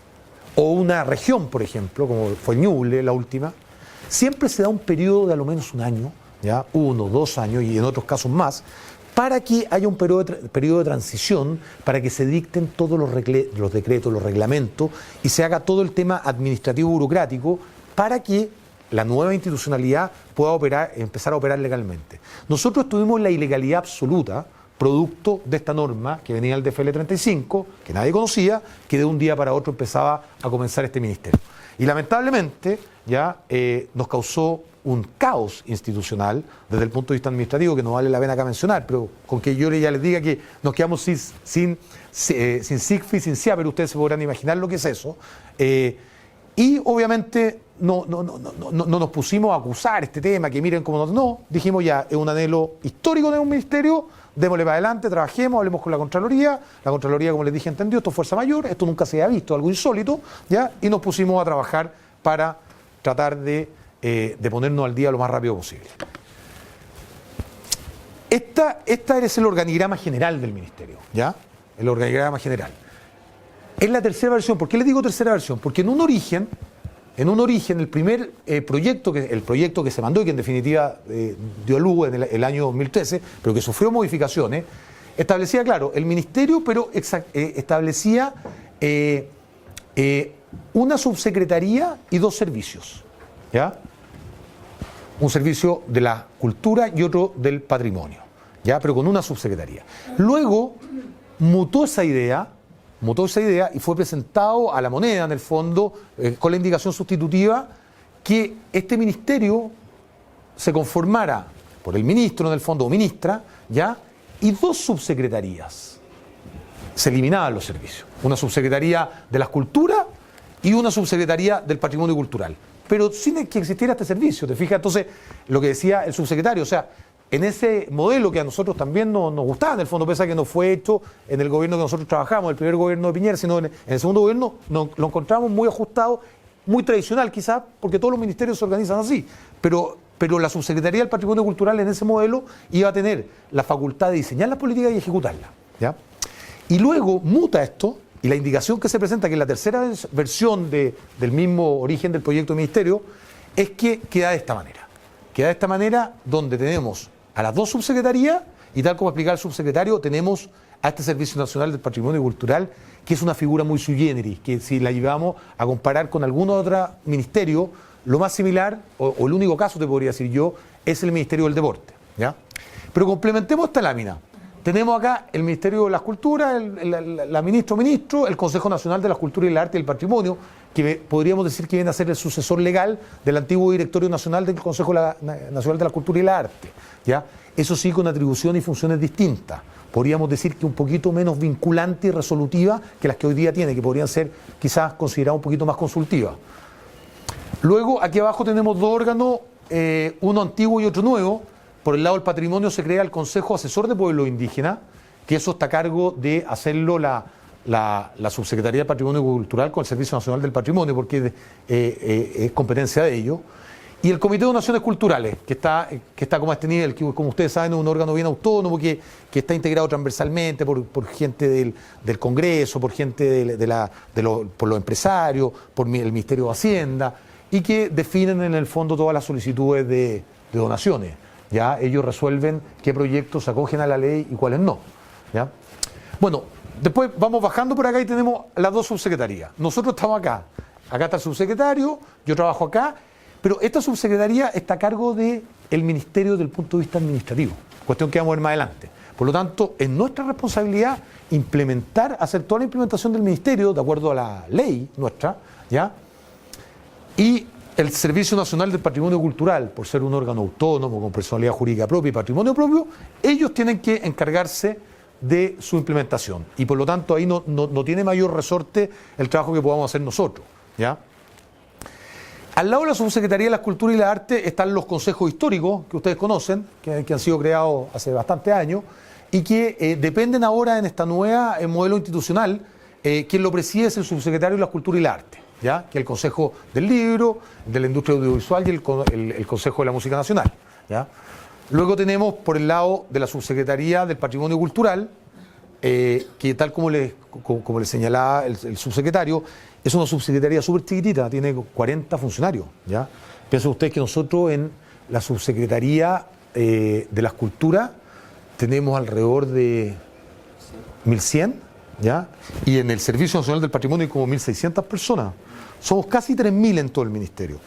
o una región, por ejemplo, como fue Ñuble, la última, siempre se da un periodo de a lo menos un año, ¿ya? 1, 2 años y en otros casos más, para que haya un periodo de transición, para que se dicten todos los decretos, los reglamentos, y se haga todo el tema administrativo burocrático, para que la nueva institucionalidad pueda empezar a operar legalmente. Nosotros tuvimos la ilegalidad absoluta, producto de esta norma que venía del DFL 35, que nadie conocía, que de un día para otro empezaba a comenzar este ministerio. Y lamentablemente ya nos causó un caos institucional desde el punto de vista administrativo, que no vale la pena acá mencionar, pero con que yo ya les diga que nos quedamos sin SICFE y sin SIAPER, ustedes se podrán imaginar lo que es eso. Y obviamente no nos pusimos a acusar este tema, que miren cómo no, dijimos ya, es un anhelo histórico de un ministerio, démosle para adelante, trabajemos, hablemos con la Contraloría, como les dije, entendió, esto es fuerza mayor, esto nunca se había visto, algo insólito, ¿ya? Y nos pusimos a trabajar para tratar de de ponernos al día lo más rápido posible. Esta es el organigrama general del Ministerio, ¿ya? El organigrama general. Es la tercera versión. ¿Por qué les digo tercera versión? Porque en un origen, el primer proyecto que se mandó y que en definitiva dio luz en el año 2013, pero que sufrió modificaciones, establecía, claro, el Ministerio, pero establecía una subsecretaría y 2 servicios, ¿ya? Un servicio de la cultura y otro del patrimonio, ¿ya? Pero con una subsecretaría. Luego mutó esa idea y fue presentado a la moneda, en el fondo, con la indicación sustitutiva, que este ministerio se conformara por el ministro, en el fondo, o ministra, ¿ya? Y 2 subsecretarías. Se eliminaban los servicios. Una subsecretaría de las culturas y una subsecretaría del patrimonio cultural. Pero sin que existiera este servicio, ¿te fijas? Entonces, lo que decía el subsecretario, o sea, en ese modelo que a nosotros también nos gustaba, en el fondo, pese a que no fue hecho en el gobierno que nosotros trabajamos, el primer gobierno de Piñera, sino en el segundo gobierno, lo encontramos muy ajustado, muy tradicional quizás, porque todos los ministerios se organizan así, pero la subsecretaría del patrimonio cultural en ese modelo iba a tener la facultad de diseñar las políticas y ejecutarlas, ¿ya? Y luego muta esto, y la indicación que se presenta, que es la tercera versión del mismo origen del proyecto de ministerio, es que queda de esta manera. Queda de esta manera donde tenemos a las 2 subsecretarías y, tal como explicaba el subsecretario, tenemos a este Servicio Nacional del Patrimonio Cultural, que es una figura muy sui generis, que si la llevamos a comparar con algún otro ministerio, lo más similar, o el único caso te podría decir yo, es el Ministerio del Deporte, ¿ya? Pero complementemos esta lámina. Tenemos acá el Ministerio de las Culturas, la ministro, el Consejo Nacional de las Culturas y el Arte y el Patrimonio, que podríamos decir que viene a ser el sucesor legal del antiguo Directorio Nacional del Consejo Nacional de la Cultura y el Arte, ¿ya? Eso sí, con atribuciones y funciones distintas. Podríamos decir que un poquito menos vinculante y resolutiva que las que hoy día tiene, que podrían ser quizás consideradas un poquito más consultivas. Luego, aquí abajo tenemos 2 órganos, uno antiguo y otro nuevo. Por el lado del patrimonio se crea el Consejo Asesor de Pueblos Indígenas, que eso está a cargo de hacerlo la Subsecretaría de Patrimonio Cultural con el Servicio Nacional del Patrimonio, porque es competencia de ellos. Y el Comité de Donaciones Culturales, que está como a este nivel, que como ustedes saben es un órgano bien autónomo, que está integrado transversalmente por gente del Congreso, por gente por los empresarios, por el Ministerio de Hacienda, y que definen en el fondo todas las solicitudes de donaciones. ¿Ya? Ellos resuelven qué proyectos se acogen a la ley y cuáles no, ¿ya? Bueno, después vamos bajando por acá y tenemos las 2 subsecretarías. Nosotros estamos acá está el subsecretario, yo trabajo acá, pero esta subsecretaría está a cargo del ministerio desde el punto de vista administrativo, cuestión que vamos a ver más adelante. Por lo tanto, es nuestra responsabilidad hacer toda la implementación del ministerio de acuerdo a la ley nuestra, ¿ya? Y el Servicio Nacional del Patrimonio Cultural, por ser un órgano autónomo con personalidad jurídica propia y patrimonio propio, ellos tienen que encargarse de su implementación. Y por lo tanto ahí no tiene mayor resorte el trabajo que podamos hacer nosotros, ¿ya? Al lado de la Subsecretaría de las Culturas y las Artes están los consejos históricos, que ustedes conocen, que han sido creados hace bastantes años, y que dependen ahora en esta nueva modelo institucional. Quien lo preside es el Subsecretario de las Culturas y las Artes, ¿ya? Que es el Consejo del Libro, de la Industria Audiovisual y el Consejo de la Música Nacional, ¿ya? Luego tenemos por el lado de la Subsecretaría del Patrimonio Cultural, que tal como le señalaba el subsecretario, es una subsecretaría súper chiquitita, tiene 40 funcionarios, ¿ya? Piensen ustedes que nosotros en la Subsecretaría de las Culturas tenemos alrededor de 1.100, ¿ya? Y en el Servicio Nacional del Patrimonio hay como 1.600 personas. Somos casi 3.000 en todo el ministerio.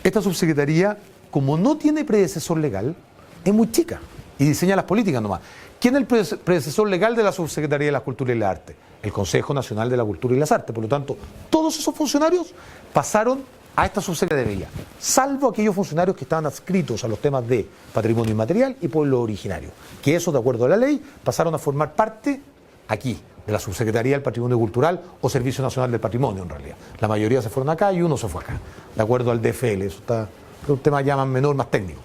Esta subsecretaría, como no tiene predecesor legal, es muy chica y diseña las políticas nomás. ¿Quién es el predecesor legal de la Subsecretaría de la Cultura y las Artes? El Consejo Nacional de la Cultura y las Artes. Por lo tanto, todos esos funcionarios pasaron a esta subsecretaría, salvo aquellos funcionarios que estaban adscritos a los temas de patrimonio inmaterial y pueblo originario, que eso, de acuerdo a la ley, pasaron a formar parte aquí, de la Subsecretaría del Patrimonio Cultural o Servicio Nacional del Patrimonio, en realidad. La mayoría se fueron acá y uno se fue acá, de acuerdo al DFL. Eso está, es un tema ya más menor, más técnico.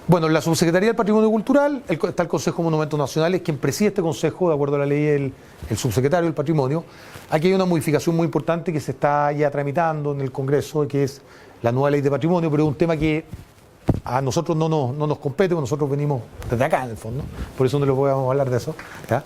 Bueno, la Subsecretaría del Patrimonio Cultural, está el Consejo de Monumentos Nacionales, quien preside este consejo, de acuerdo a la ley, el subsecretario del Patrimonio. Aquí hay una modificación muy importante que se está ya tramitando en el Congreso, que es la nueva ley de patrimonio, pero es un tema que a nosotros no nos compete, porque nosotros venimos desde acá, en el fondo, por eso no les voy a hablar de eso. ¿Ya?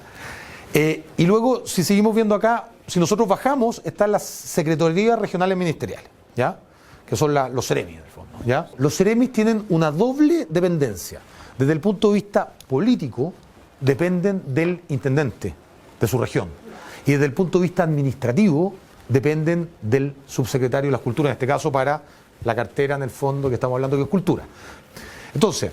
Y luego, si seguimos viendo acá, si nosotros bajamos, están las secretarías regionales ministeriales, ¿ya? Que son los CEREMI, en el fondo. ¿Ya? Los CEREMI tienen una doble dependencia. Desde el punto de vista político, dependen del intendente de su región. Y desde el punto de vista administrativo, dependen del subsecretario de las Culturas, en este caso para la cartera, en el fondo, que estamos hablando, que es cultura. Entonces,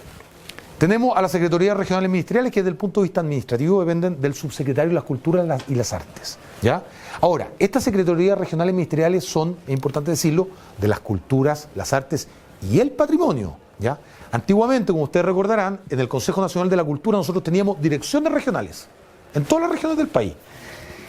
tenemos a las secretarías regionales ministeriales que desde el punto de vista administrativo dependen del subsecretario de las Culturas y las Artes. ¿Ya? Ahora, estas secretarías regionales ministeriales son, es importante decirlo, de las culturas, las artes y el patrimonio. ¿Ya? Antiguamente, como ustedes recordarán, en el Consejo Nacional de la Cultura nosotros teníamos direcciones regionales en todas las regiones del país.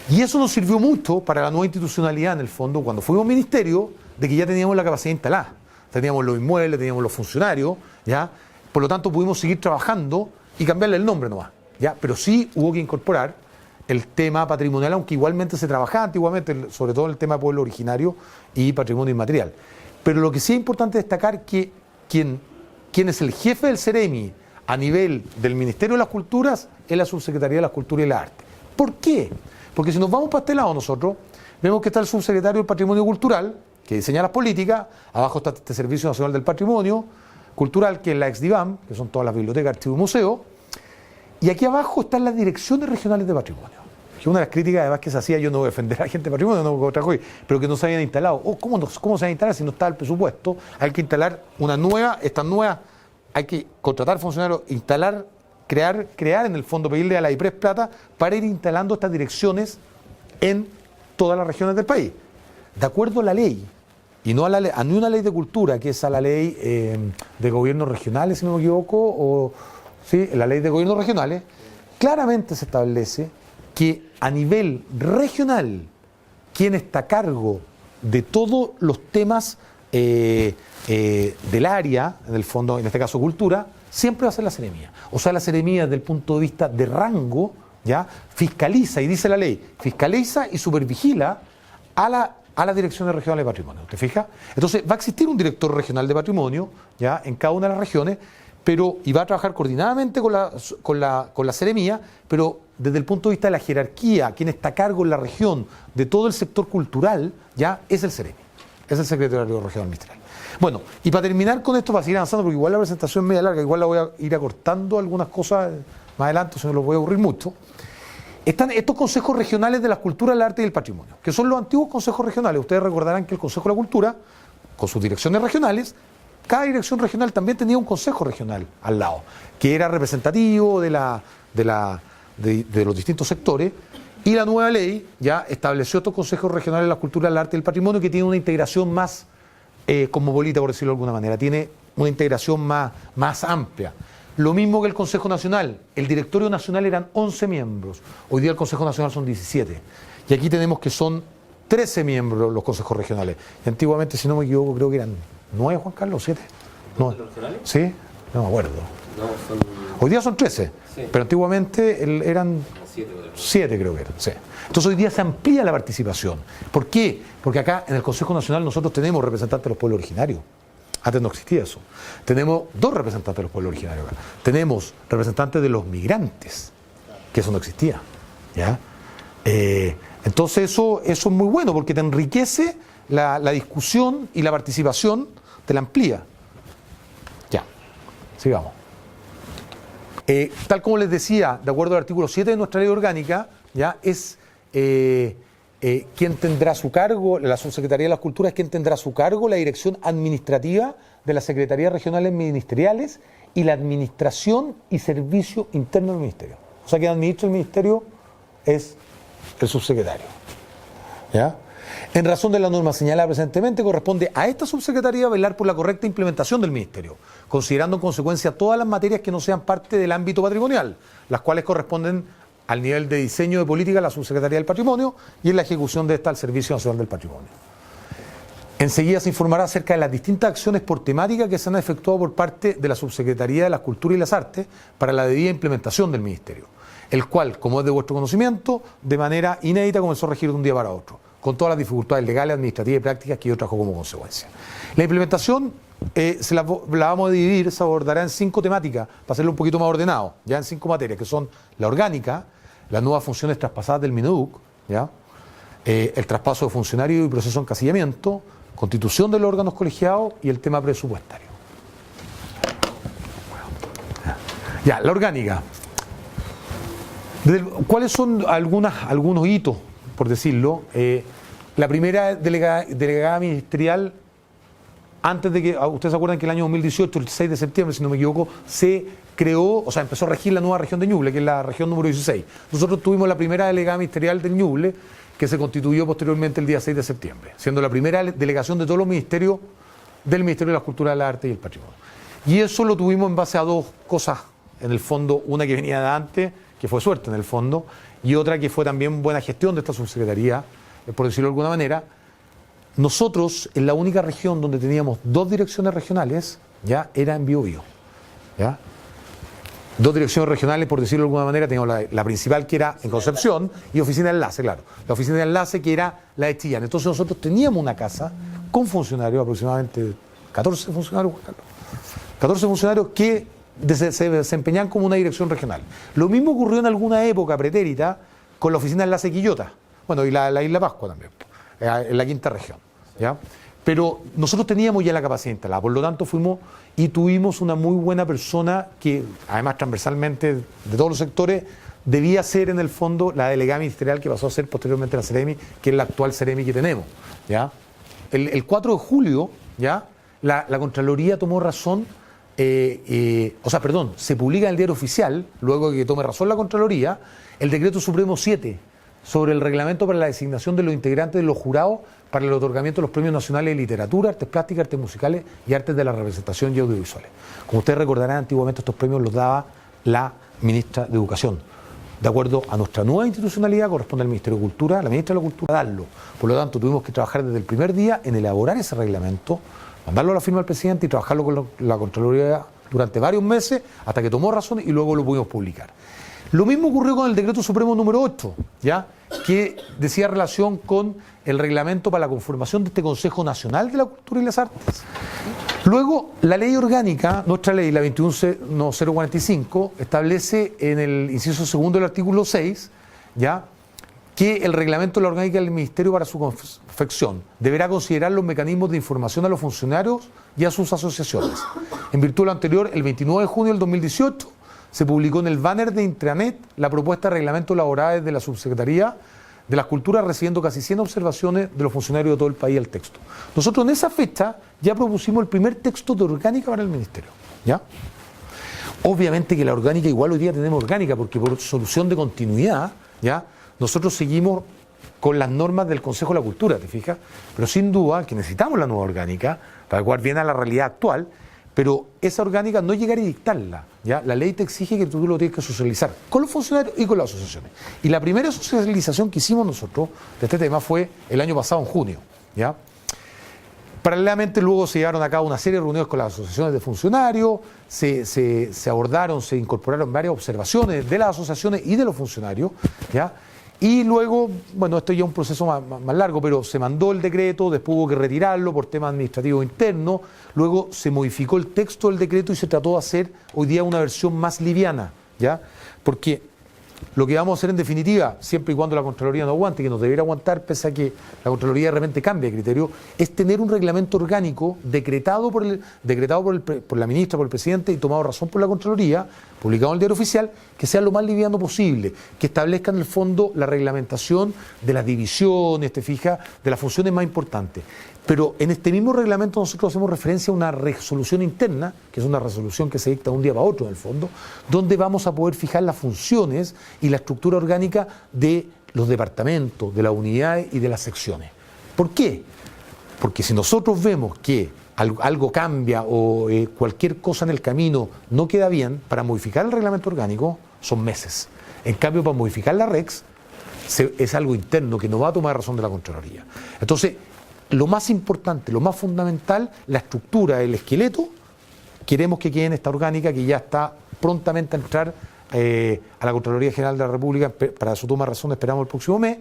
Y eso nos sirvió mucho para la nueva institucionalidad, en el fondo, cuando fuimos ministerio, de que ya teníamos la capacidad instalada. Teníamos los inmuebles, teníamos los funcionarios, ¿ya? Por lo tanto, pudimos seguir trabajando y cambiarle el nombre nomás, ¿ya? Pero sí hubo que incorporar el tema patrimonial, aunque igualmente se trabajaba antiguamente, sobre todo el tema de pueblo originario y patrimonio inmaterial. Pero lo que sí es importante destacar que quien es el jefe del CEREMI a nivel del Ministerio de las Culturas es la Subsecretaría de las Culturas y las Artes. ¿Por qué? Porque si nos vamos para este lado nosotros, vemos que está el Subsecretario del Patrimonio Cultural, que diseña las políticas, abajo está este Servicio Nacional del Patrimonio Cultural, que es la ex-DIVAM, que son todas las bibliotecas, archivos y museos, y aquí abajo están las direcciones regionales de patrimonio. Que una de las críticas además que se hacía, yo no voy a defender a la gente de patrimonio, no otra cosa, pero que no se habían instalado. ¿Cómo se van a instalar si no está el presupuesto? Hay que instalar una nueva, estas nuevas, hay que contratar funcionarios, instalar, crear en el fondo, pedirle a la IPRES plata para ir instalando estas direcciones en todas las regiones del país. De acuerdo a la ley, y no a ni una ley de cultura, que es a la ley de gobiernos regionales, si no me equivoco, o sí, la ley de gobiernos regionales, claramente se establece que a nivel regional, quien está a cargo de todos los temas del área, en el fondo, en este caso cultura, siempre va a ser la Seremía. O sea, la Seremía, desde el punto de vista de rango, ¿ya? Fiscaliza, y dice la ley, fiscaliza y supervigila a las direcciones regionales de patrimonio. ¿Te fijas? Entonces, va a existir un director regional de patrimonio, ¿ya? En cada una de las regiones, y va a trabajar coordinadamente con la Seremía, pero desde el punto de vista de la jerarquía, quien está a cargo en la región de todo el sector cultural, ya es el Seremi, es el secretario regional ministerial. Bueno, y para terminar con esto, para seguir avanzando, porque igual la presentación es media larga, igual la voy a ir acortando algunas cosas más adelante, si no los voy a aburrir mucho. Están estos consejos regionales de las culturas, el arte y el patrimonio, que son los antiguos consejos regionales. Ustedes recordarán que el Consejo de la Cultura, con sus direcciones regionales, cada dirección regional también tenía un consejo regional al lado, que era representativo de los distintos sectores, y la nueva ley ya estableció estos consejos regionales de la cultura, el arte y el patrimonio, que tiene una integración más cosmopolita, por decirlo de alguna manera, tiene una integración más amplia. Lo mismo que el Consejo Nacional, el Directorio Nacional eran 11 miembros, hoy día el Consejo Nacional son 17, y aquí tenemos que son 13 miembros los consejos regionales, y antiguamente, si no me equivoco, creo que eran 9, Juan Carlos, 7. No. ¿Regionales? ¿Sí? No me acuerdo. No, son... Hoy día son 13, sí. Pero antiguamente eran 7, creo que eran. Sí. Entonces hoy día se amplía la participación. ¿Por qué? Porque acá en el Consejo Nacional nosotros tenemos representantes de los pueblos originarios. Antes no existía eso. Tenemos 2 representantes de los pueblos originarios acá. Tenemos representantes de los migrantes, que eso no existía. ¿Ya? Entonces eso es muy bueno porque te enriquece la discusión y la participación, te la amplía. Ya, sigamos. Tal como les decía, de acuerdo al artículo 7 de nuestra ley orgánica, ya es quien tendrá a su cargo, la Subsecretaría de las Culturas, quien tendrá a su cargo la dirección administrativa de las Secretarías Regionales Ministeriales y la administración y servicio interno del Ministerio. O sea, quien administra el Ministerio es el subsecretario. ¿Ya? En razón de la norma señalada presentemente, corresponde a esta subsecretaría velar por la correcta implementación del Ministerio, considerando en consecuencia todas las materias que no sean parte del ámbito patrimonial, las cuales corresponden al nivel de diseño de política a la Subsecretaría del Patrimonio y en la ejecución de esta al Servicio Nacional del Patrimonio. Enseguida se informará acerca de las distintas acciones por temática que se han efectuado por parte de la Subsecretaría de las Culturas y las Artes para la debida implementación del Ministerio, el cual, como es de vuestro conocimiento, de manera inédita comenzó a regir de un día para otro, con todas las dificultades legales, administrativas y prácticas que ello trajo como consecuencia. La implementación la vamos a dividir, se abordará en 5 temáticas, para hacerlo un poquito más ordenado, ya en 5 materias, que son la orgánica, las nuevas funciones traspasadas del Mineduc, ¿ya? El traspaso de funcionarios y proceso de encasillamiento, constitución de los órganos colegiados y el tema presupuestario. Ya, la orgánica. ¿Cuáles son algunos hitos, por decirlo? La primera delegada ministerial, antes de que, ustedes se acuerdan que el año 2018, el 6 de septiembre, si no me equivoco, se creó, o sea, empezó a regir la nueva región de Ñuble, que es la región número 16. Nosotros tuvimos la primera delegada ministerial del Ñuble, que se constituyó posteriormente el día 6 de septiembre, siendo la primera delegación de todos los ministerios del Ministerio de la Cultura, de la Arte y el Patrimonio. Y eso lo tuvimos en base a 2 cosas, en el fondo, una que venía de antes, que fue suerte en el fondo, y otra que fue también buena gestión de esta subsecretaría, por decirlo de alguna manera. Nosotros, en la única región donde teníamos 2 direcciones regionales, ya era en Biobío, ¿ya? 2 direcciones regionales, por decirlo de alguna manera, teníamos la principal, que era en Concepción, y oficina de enlace, claro. La oficina de enlace, que era la de Chillán. Entonces nosotros teníamos una casa con funcionarios, aproximadamente 14 funcionarios, 14 funcionarios que se desempeñaban como una dirección regional. Lo mismo ocurrió en alguna época pretérita con la oficina de enlace Quillota, bueno, y la Isla Pascua también, en la 5ª región, ¿ya? Pero nosotros teníamos ya la capacidad instalada, por lo tanto fuimos y tuvimos una muy buena persona que, además transversalmente de todos los sectores, debía ser en el fondo la delegada ministerial que pasó a ser posteriormente la Ceremi, que es la actual Ceremi que tenemos, ¿ya? El 4 de julio, ¿ya? La Contraloría tomó razón, se publica en el Diario Oficial, luego de que tome razón la Contraloría, el Decreto Supremo 7, sobre el reglamento para la designación de los integrantes de los jurados para el otorgamiento de los premios nacionales de literatura, artes plásticas, artes musicales y artes de la representación y audiovisuales. Como ustedes recordarán, antiguamente estos premios los daba la ministra de Educación. De acuerdo a nuestra nueva institucionalidad, corresponde al Ministerio de Cultura, a la ministra de la Cultura, darlo. Por lo tanto, tuvimos que trabajar desde el primer día en elaborar ese reglamento, mandarlo a la firma del presidente y trabajarlo con la Contraloría durante varios meses, hasta que tomó razón y luego lo pudimos publicar. Lo mismo ocurrió con el Decreto Supremo número 8, ¿ya? Que decía relación con el reglamento para la conformación de este Consejo Nacional de la Cultura y las Artes. Luego, la ley orgánica, nuestra ley, la 21045, establece en el inciso segundo del artículo 6, ¿ya?, que el reglamento de la orgánica del Ministerio para su confección deberá considerar los mecanismos de información a los funcionarios y a sus asociaciones. En virtud de lo anterior, el 29 de junio del 2018, se publicó en el banner de intranet la propuesta de reglamento elaborada desde la Subsecretaría de las Culturas, recibiendo casi 100 observaciones de los funcionarios de todo el país al texto. Nosotros en esa fecha ya propusimos el primer texto de orgánica para el Ministerio, ¿ya? Obviamente que la orgánica, igual hoy día tenemos orgánica, porque por solución de continuidad, ¿ya?, nosotros seguimos con las normas del Consejo de la Cultura, ¿te fijas? Pero sin duda que necesitamos la nueva orgánica para adecuar bien a la realidad actual, pero esa orgánica no llegar y dictarla, ¿ya? La ley te exige que tú lo tienes que socializar con los funcionarios y con las asociaciones. Y la primera socialización que hicimos nosotros de este tema fue el año pasado, en junio, ¿ya? Paralelamente luego se llevaron a cabo una serie de reuniones con las asociaciones de funcionarios, se abordaron, se incorporaron varias observaciones de las asociaciones y de los funcionarios, ¿ya? Y luego, bueno, esto ya es un proceso más largo, pero se mandó el decreto, después hubo que retirarlo por temas administrativos internos, luego se modificó el texto del decreto y se trató de hacer hoy día una versión más liviana, ¿ya? Porque lo que vamos a hacer en definitiva, siempre y cuando la Contraloría no aguante, que nos debiera aguantar, pese a que la Contraloría de repente cambie de criterio, es tener un reglamento orgánico decretado por la ministra, por el presidente y tomado razón por la Contraloría, publicado en el Diario Oficial, que sea lo más liviano posible, que establezca en el fondo la reglamentación de las divisiones, te fijas, de las funciones más importantes. Pero en este mismo reglamento nosotros hacemos referencia a una resolución interna, que es una resolución que se dicta de un día para otro en el fondo, donde vamos a poder fijar las funciones y la estructura orgánica de los departamentos, de las unidades y de las secciones. ¿Por qué? Porque si nosotros vemos que algo cambia o cualquier cosa en el camino no queda bien, para modificar el reglamento orgánico son meses. En cambio, para modificar la REX es algo interno que no va a tomar razón de la Contraloría. Entonces, lo más importante, lo más fundamental, la estructura, el esqueleto, queremos que quede en esta orgánica que ya está prontamente a entrar a la Contraloría General de la República para su toma de razón, esperamos el próximo mes.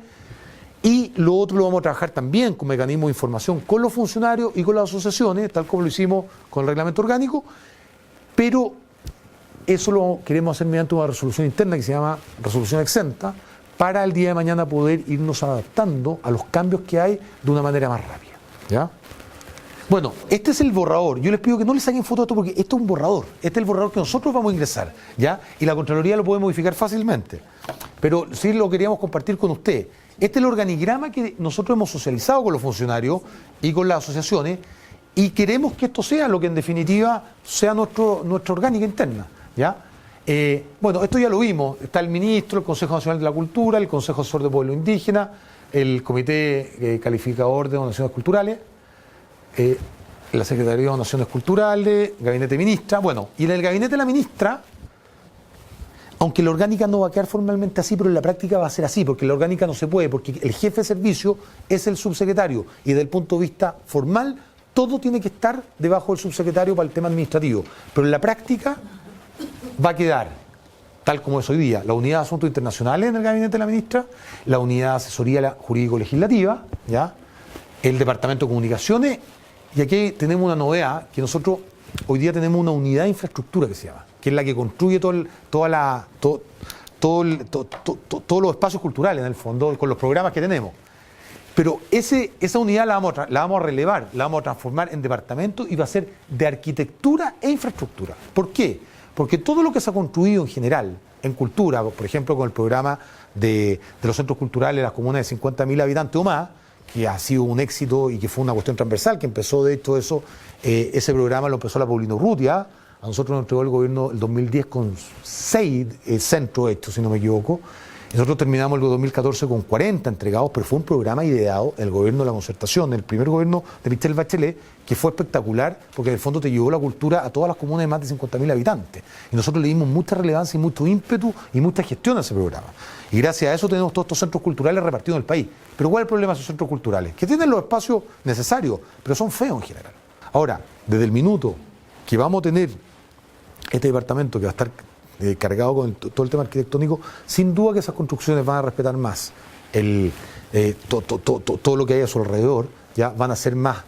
Y lo otro lo vamos a trabajar también con mecanismos de información con los funcionarios y con las asociaciones, tal como lo hicimos con el reglamento orgánico, pero eso lo queremos hacer mediante una resolución interna que se llama resolución exenta, para el día de mañana poder irnos adaptando a los cambios que hay de una manera más rápida. ¿Ya? Bueno, este es el borrador. Yo les pido que no le saquen foto de esto porque esto es un borrador. Este es el borrador que nosotros vamos a ingresar, ¿ya? Y la Contraloría lo puede modificar fácilmente. Pero sí lo queríamos compartir con usted. Este es el organigrama que nosotros hemos socializado con los funcionarios y con las asociaciones y queremos que esto sea lo que en definitiva sea nuestra orgánica interna, ¿ya? Bueno, esto ya lo vimos. Está el ministro, el Consejo Nacional de la Cultura, el Consejo Asesor de Pueblo Indígena, el Comité Calificador de Donaciones Culturales, la Secretaría de Donaciones Culturales, Gabinete de Ministra. Bueno, y en el Gabinete de la Ministra, aunque la orgánica no va a quedar formalmente así, pero en la práctica va a ser así, porque la orgánica no se puede, porque el jefe de servicio es el subsecretario, y desde el punto de vista formal, todo tiene que estar debajo del subsecretario para el tema administrativo. Pero en la práctica va a quedar, tal como es hoy día, la Unidad de Asuntos Internacionales en el Gabinete de la Ministra, la Unidad de Asesoría Jurídico-Legislativa, ¿ya? El Departamento de Comunicaciones, y aquí tenemos una novedad, que nosotros hoy día tenemos una unidad de infraestructura que se llama, que es la que construye todos los espacios culturales, en el fondo, con los programas que tenemos. Pero esa unidad la vamos a relevar, la vamos a transformar en departamento y va a ser de arquitectura e infraestructura. ¿Por qué? Porque todo lo que se ha construido en general, en cultura, por ejemplo, con el programa de los centros culturales de las comunas de 50.000 habitantes o más, que ha sido un éxito y que fue una cuestión transversal, que empezó de hecho ese programa lo empezó la Paulino Urrutia. A nosotros nos entregó el gobierno el 2010 con 6 centros hechos, si no me equivoco. Nosotros terminamos el 2014 con 40 entregados, pero fue un programa ideado el gobierno de la Concertación, el primer gobierno de Michelle Bachelet, que fue espectacular, porque en el fondo te llevó la cultura a todas las comunas de más de 50.000 habitantes. Y nosotros le dimos mucha relevancia y mucho ímpetu y mucha gestión a ese programa. Y gracias a eso tenemos todos estos centros culturales repartidos en el país. Pero ¿cuál es el problema de esos centros culturales? Que tienen los espacios necesarios, pero son feos en general. Ahora, desde el minuto que vamos a tener este departamento que va a estar cargado con todo el tema arquitectónico, sin duda que esas construcciones van a respetar más todo lo que hay a su alrededor, ya van a ser más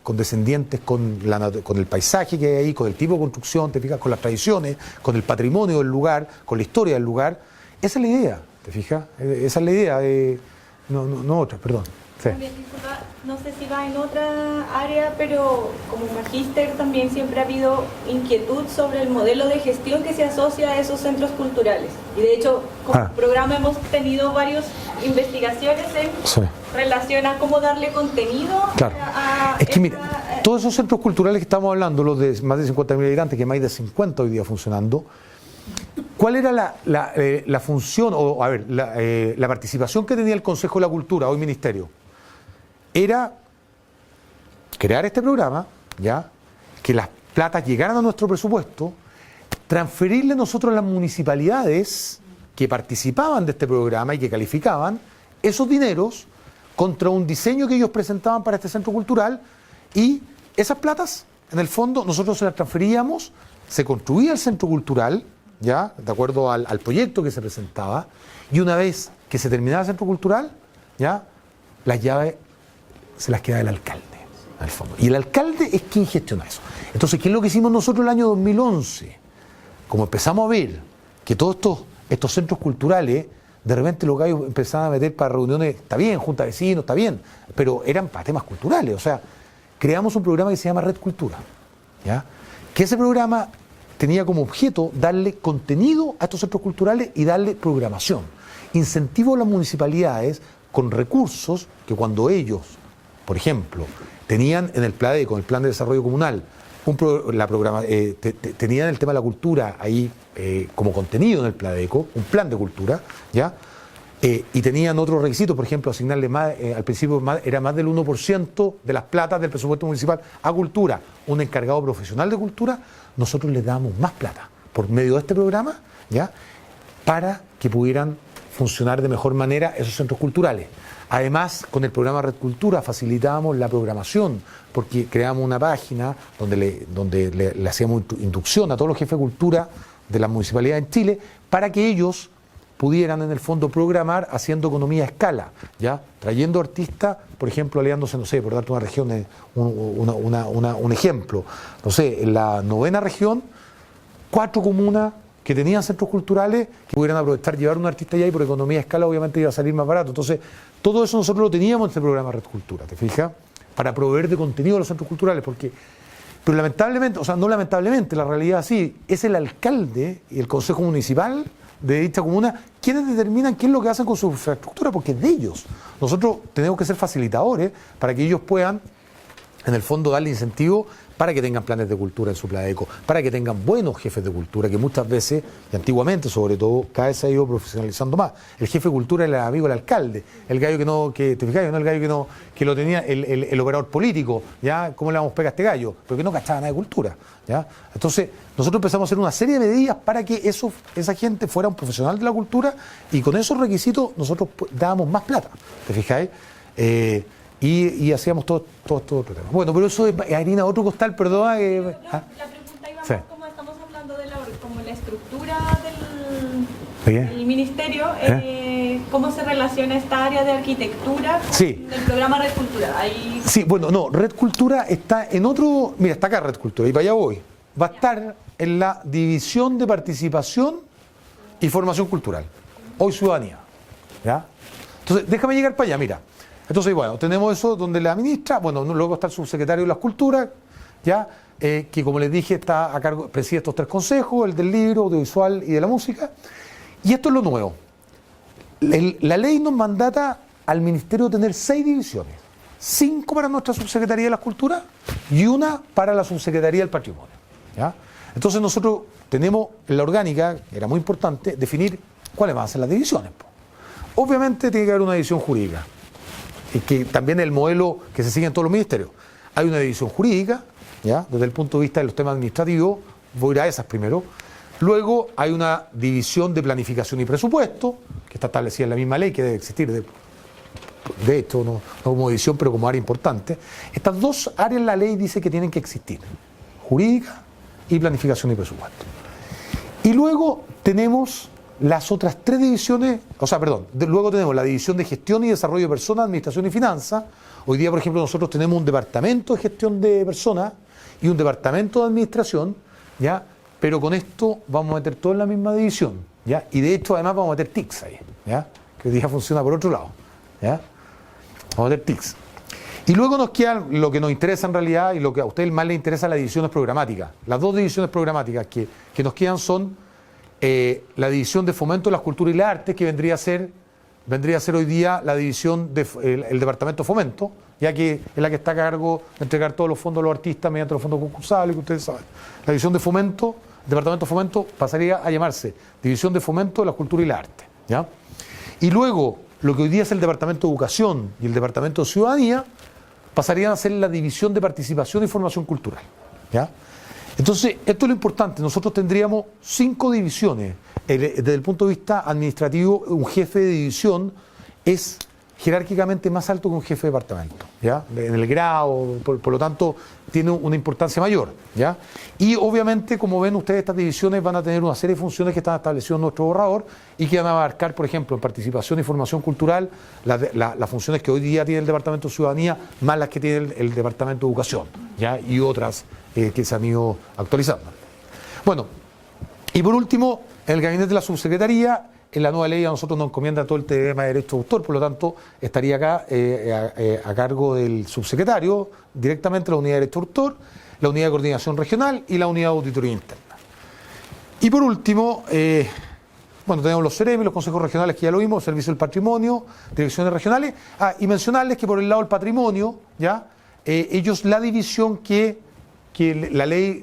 condescendientes con el paisaje que hay ahí, con el tipo de construcción, te fijas, con las tradiciones, con el patrimonio del lugar, con la historia del lugar. Esa es la idea, ¿te fijas? Esa es la idea, no otra, perdón. Sí. También, disculpa, no sé si va en otra área, pero como magíster también siempre ha habido inquietud sobre el modelo de gestión que se asocia a esos centros culturales. Y de hecho, como programa hemos tenido varias investigaciones en relación a cómo darle contenido a es que mira, todos esos centros culturales que estamos hablando, los de más de 50.000 habitantes, que hay más de 50 hoy día funcionando, ¿cuál era la función, o a ver, la participación que tenía el Consejo de la Cultura, hoy Ministerio? Era crear este programa, ¿ya? Que las platas llegaran a nuestro presupuesto, transferirle nosotros a las municipalidades que participaban de este programa y que calificaban esos dineros contra un diseño que ellos presentaban para este centro cultural, y esas platas, en el fondo, nosotros se las transferíamos, se construía el centro cultural, ¿ya? De acuerdo al proyecto que se presentaba, y una vez que se terminaba el centro cultural, ¿ya? Las llaves se las queda el alcalde, al fondo. Y el alcalde es quien gestiona eso. Entonces, ¿qué es lo que hicimos nosotros el año 2011? Como empezamos a ver que todos estos centros culturales, de repente los gallos empezaban a meter para reuniones, está bien, junta de vecinos, está bien, pero eran para temas culturales. O sea, creamos un programa que se llama Red Cultura, ¿ya? Que ese programa tenía como objeto darle contenido a estos centros culturales y darle programación. Incentivo a las municipalidades con recursos que cuando ellos, por ejemplo, tenían en el PLADECO, el Plan de Desarrollo Comunal, tenían el tema de la cultura ahí como contenido en el PLADECO, un plan de cultura, ¿ya? Y tenían otros requisitos, por ejemplo, asignarle más, al principio era más del 1% de las platas del presupuesto municipal a cultura, un encargado profesional de cultura. Nosotros les damos más plata por medio de este programa, ¿ya? Para que pudieran funcionar de mejor manera esos centros culturales. Además, con el programa Red Cultura facilitábamos la programación, porque creamos una página donde le hacíamos inducción a todos los jefes de cultura de las municipalidades en Chile, para que ellos pudieran en el fondo programar haciendo economía a escala, ¿ya? Trayendo artistas, por ejemplo, aliándose, no sé, por darte una región, un ejemplo, no sé, en la 9ª región, 4 comunas que tenían centros culturales que pudieran aprovechar, llevar un artista allá, y por economía a escala obviamente iba a salir más barato. Entonces, todo eso nosotros lo teníamos en este programa Red Cultura, ¿te fijas? Para proveer de contenido a los centros culturales, pero lamentablemente, o sea, no lamentablemente, la realidad es así, es el alcalde y el consejo municipal de dicha comuna quienes determinan qué es lo que hacen con su infraestructura, porque es de ellos. Nosotros tenemos que ser facilitadores para que ellos puedan, en el fondo, darle incentivo para que tengan planes de cultura en su Pladeco, para que tengan buenos jefes de cultura, que muchas veces, y antiguamente sobre todo, cada vez se ha ido profesionalizando más. El jefe de cultura era el amigo del alcalde, el gallo que te fijas, no el gallo que lo tenía el operador político, ¿ya? ¿Cómo le vamos a pegar a este gallo? Pero que no cachaba nada de cultura, ¿ya? Entonces, nosotros empezamos a hacer una serie de medidas para que esa gente fuera un profesional de la cultura, y con esos requisitos nosotros dábamos más plata, ¿te fijáis? Y hacíamos todo otro tema. Bueno, pero eso es harina de otro costal, perdón. La pregunta iba más como estamos hablando de la estructura del ministerio, ¿cómo se relaciona esta área de arquitectura con el programa Red Cultura? Ahí... Sí, bueno, no, Red Cultura está en otro, mira, está acá Red Cultura, y para allá voy. Va a estar en la división de participación y formación cultural, hoy ciudadanía, ¿ya? Entonces, déjame llegar para allá, mira. Entonces, bueno, tenemos eso donde la ministra, bueno, luego está el subsecretario de las Culturas, ya, que como les dije está a cargo, preside estos 3 consejos, el del libro, audiovisual y de la música. Y esto es lo nuevo. La ley nos mandata al ministerio tener 6 divisiones, 5 para nuestra subsecretaría de las Culturas y 1 para la subsecretaría del Patrimonio, ¿ya? Entonces nosotros tenemos en la orgánica, era muy importante, definir cuáles van a ser las divisiones. Obviamente tiene que haber una división jurídica, que también es el modelo que se sigue en todos los ministerios. Hay una división jurídica, ¿ya? Desde el punto de vista de los temas administrativos, voy a ir a esas primero. Luego hay una división de planificación y presupuesto, que está establecida en la misma ley, que debe existir, de hecho, no como división, pero como área importante. Estas 2 áreas la ley dice que tienen que existir, jurídica y planificación y presupuesto. Y luego tenemos las otras 3 divisiones, luego tenemos la división de gestión y desarrollo de personas, administración y finanzas. Hoy día, por ejemplo, nosotros tenemos un departamento de gestión de personas y un departamento de administración, ¿ya? Pero con esto vamos a meter todo en la misma división, ¿ya? Y de hecho, además, vamos a meter TICs ahí, ¿ya? Que hoy día funciona por otro lado, ¿ya? Vamos a meter TICs. Y luego nos queda lo que nos interesa en realidad, y lo que a ustedes más les interesa, las divisiones programáticas. Las 2 divisiones programáticas que nos quedan son la división de fomento de las culturas y las artes, que vendría a ser hoy día la división el departamento de fomento, ya que es la que está a cargo de entregar todos los fondos a los artistas mediante los fondos concursables, que ustedes saben. La división de fomento, el departamento de fomento pasaría a llamarse división de fomento de las culturas y las artes, ¿ya? Y luego, lo que hoy día es el departamento de educación y el departamento de ciudadanía, pasarían a ser la división de participación y formación cultural, ¿ya? Entonces, esto es lo importante. Nosotros tendríamos 5 divisiones. Desde el punto de vista administrativo, un jefe de división es jerárquicamente más alto que un jefe de departamento, ¿ya? En el grado, por lo tanto, tiene una importancia mayor, ¿ya? Y obviamente, como ven ustedes, estas divisiones van a tener una serie de funciones que están establecidas en nuestro borrador y que van a abarcar, por ejemplo, en participación y formación cultural, las funciones que hoy día tiene el Departamento de Ciudadanía, más las que tiene el Departamento de Educación, ¿ya? Y otras que se han ido actualizando. Bueno, y por último, en el gabinete de la subsecretaría, en la nueva ley a nosotros nos encomienda todo el tema de derecho de autor, por lo tanto estaría acá a cargo del subsecretario directamente la unidad de derecho de autor, la unidad de coordinación regional y la unidad de auditoría interna. Y por último, tenemos los CEREMI, los consejos regionales que ya lo vimos, servicio del patrimonio, direcciones regionales, y mencionarles que por el lado del patrimonio, ya ellos la división que la ley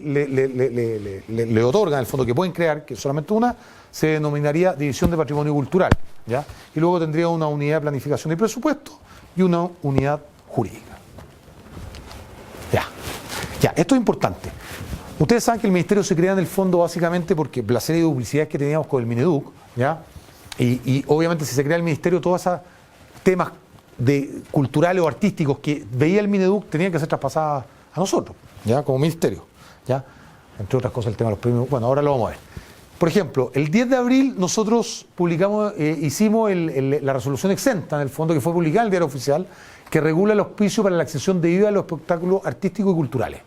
le otorga, en el fondo, que pueden crear, que es solamente una, se denominaría División de Patrimonio Cultural, ¿ya? Y luego tendría una unidad de planificación y presupuesto y una unidad jurídica. Ya, esto es importante. Ustedes saben que el ministerio se crea en el fondo básicamente porque la serie de duplicidades que teníamos con el Mineduc, ¿ya? Y obviamente si se crea el ministerio, todos esos temas culturales o artísticos que veía el Mineduc tenían que ser traspasadas a nosotros, ¿ya? Como ministerio, ¿ya? Entre otras cosas el tema de los premios. Bueno, ahora lo vamos a ver. Por ejemplo, el 10 de abril nosotros publicamos, hicimos la resolución exenta, en el fondo, que fue publicada en el Diario Oficial, que regula el auspicio para la exención de IVA de los espectáculos artísticos y culturales.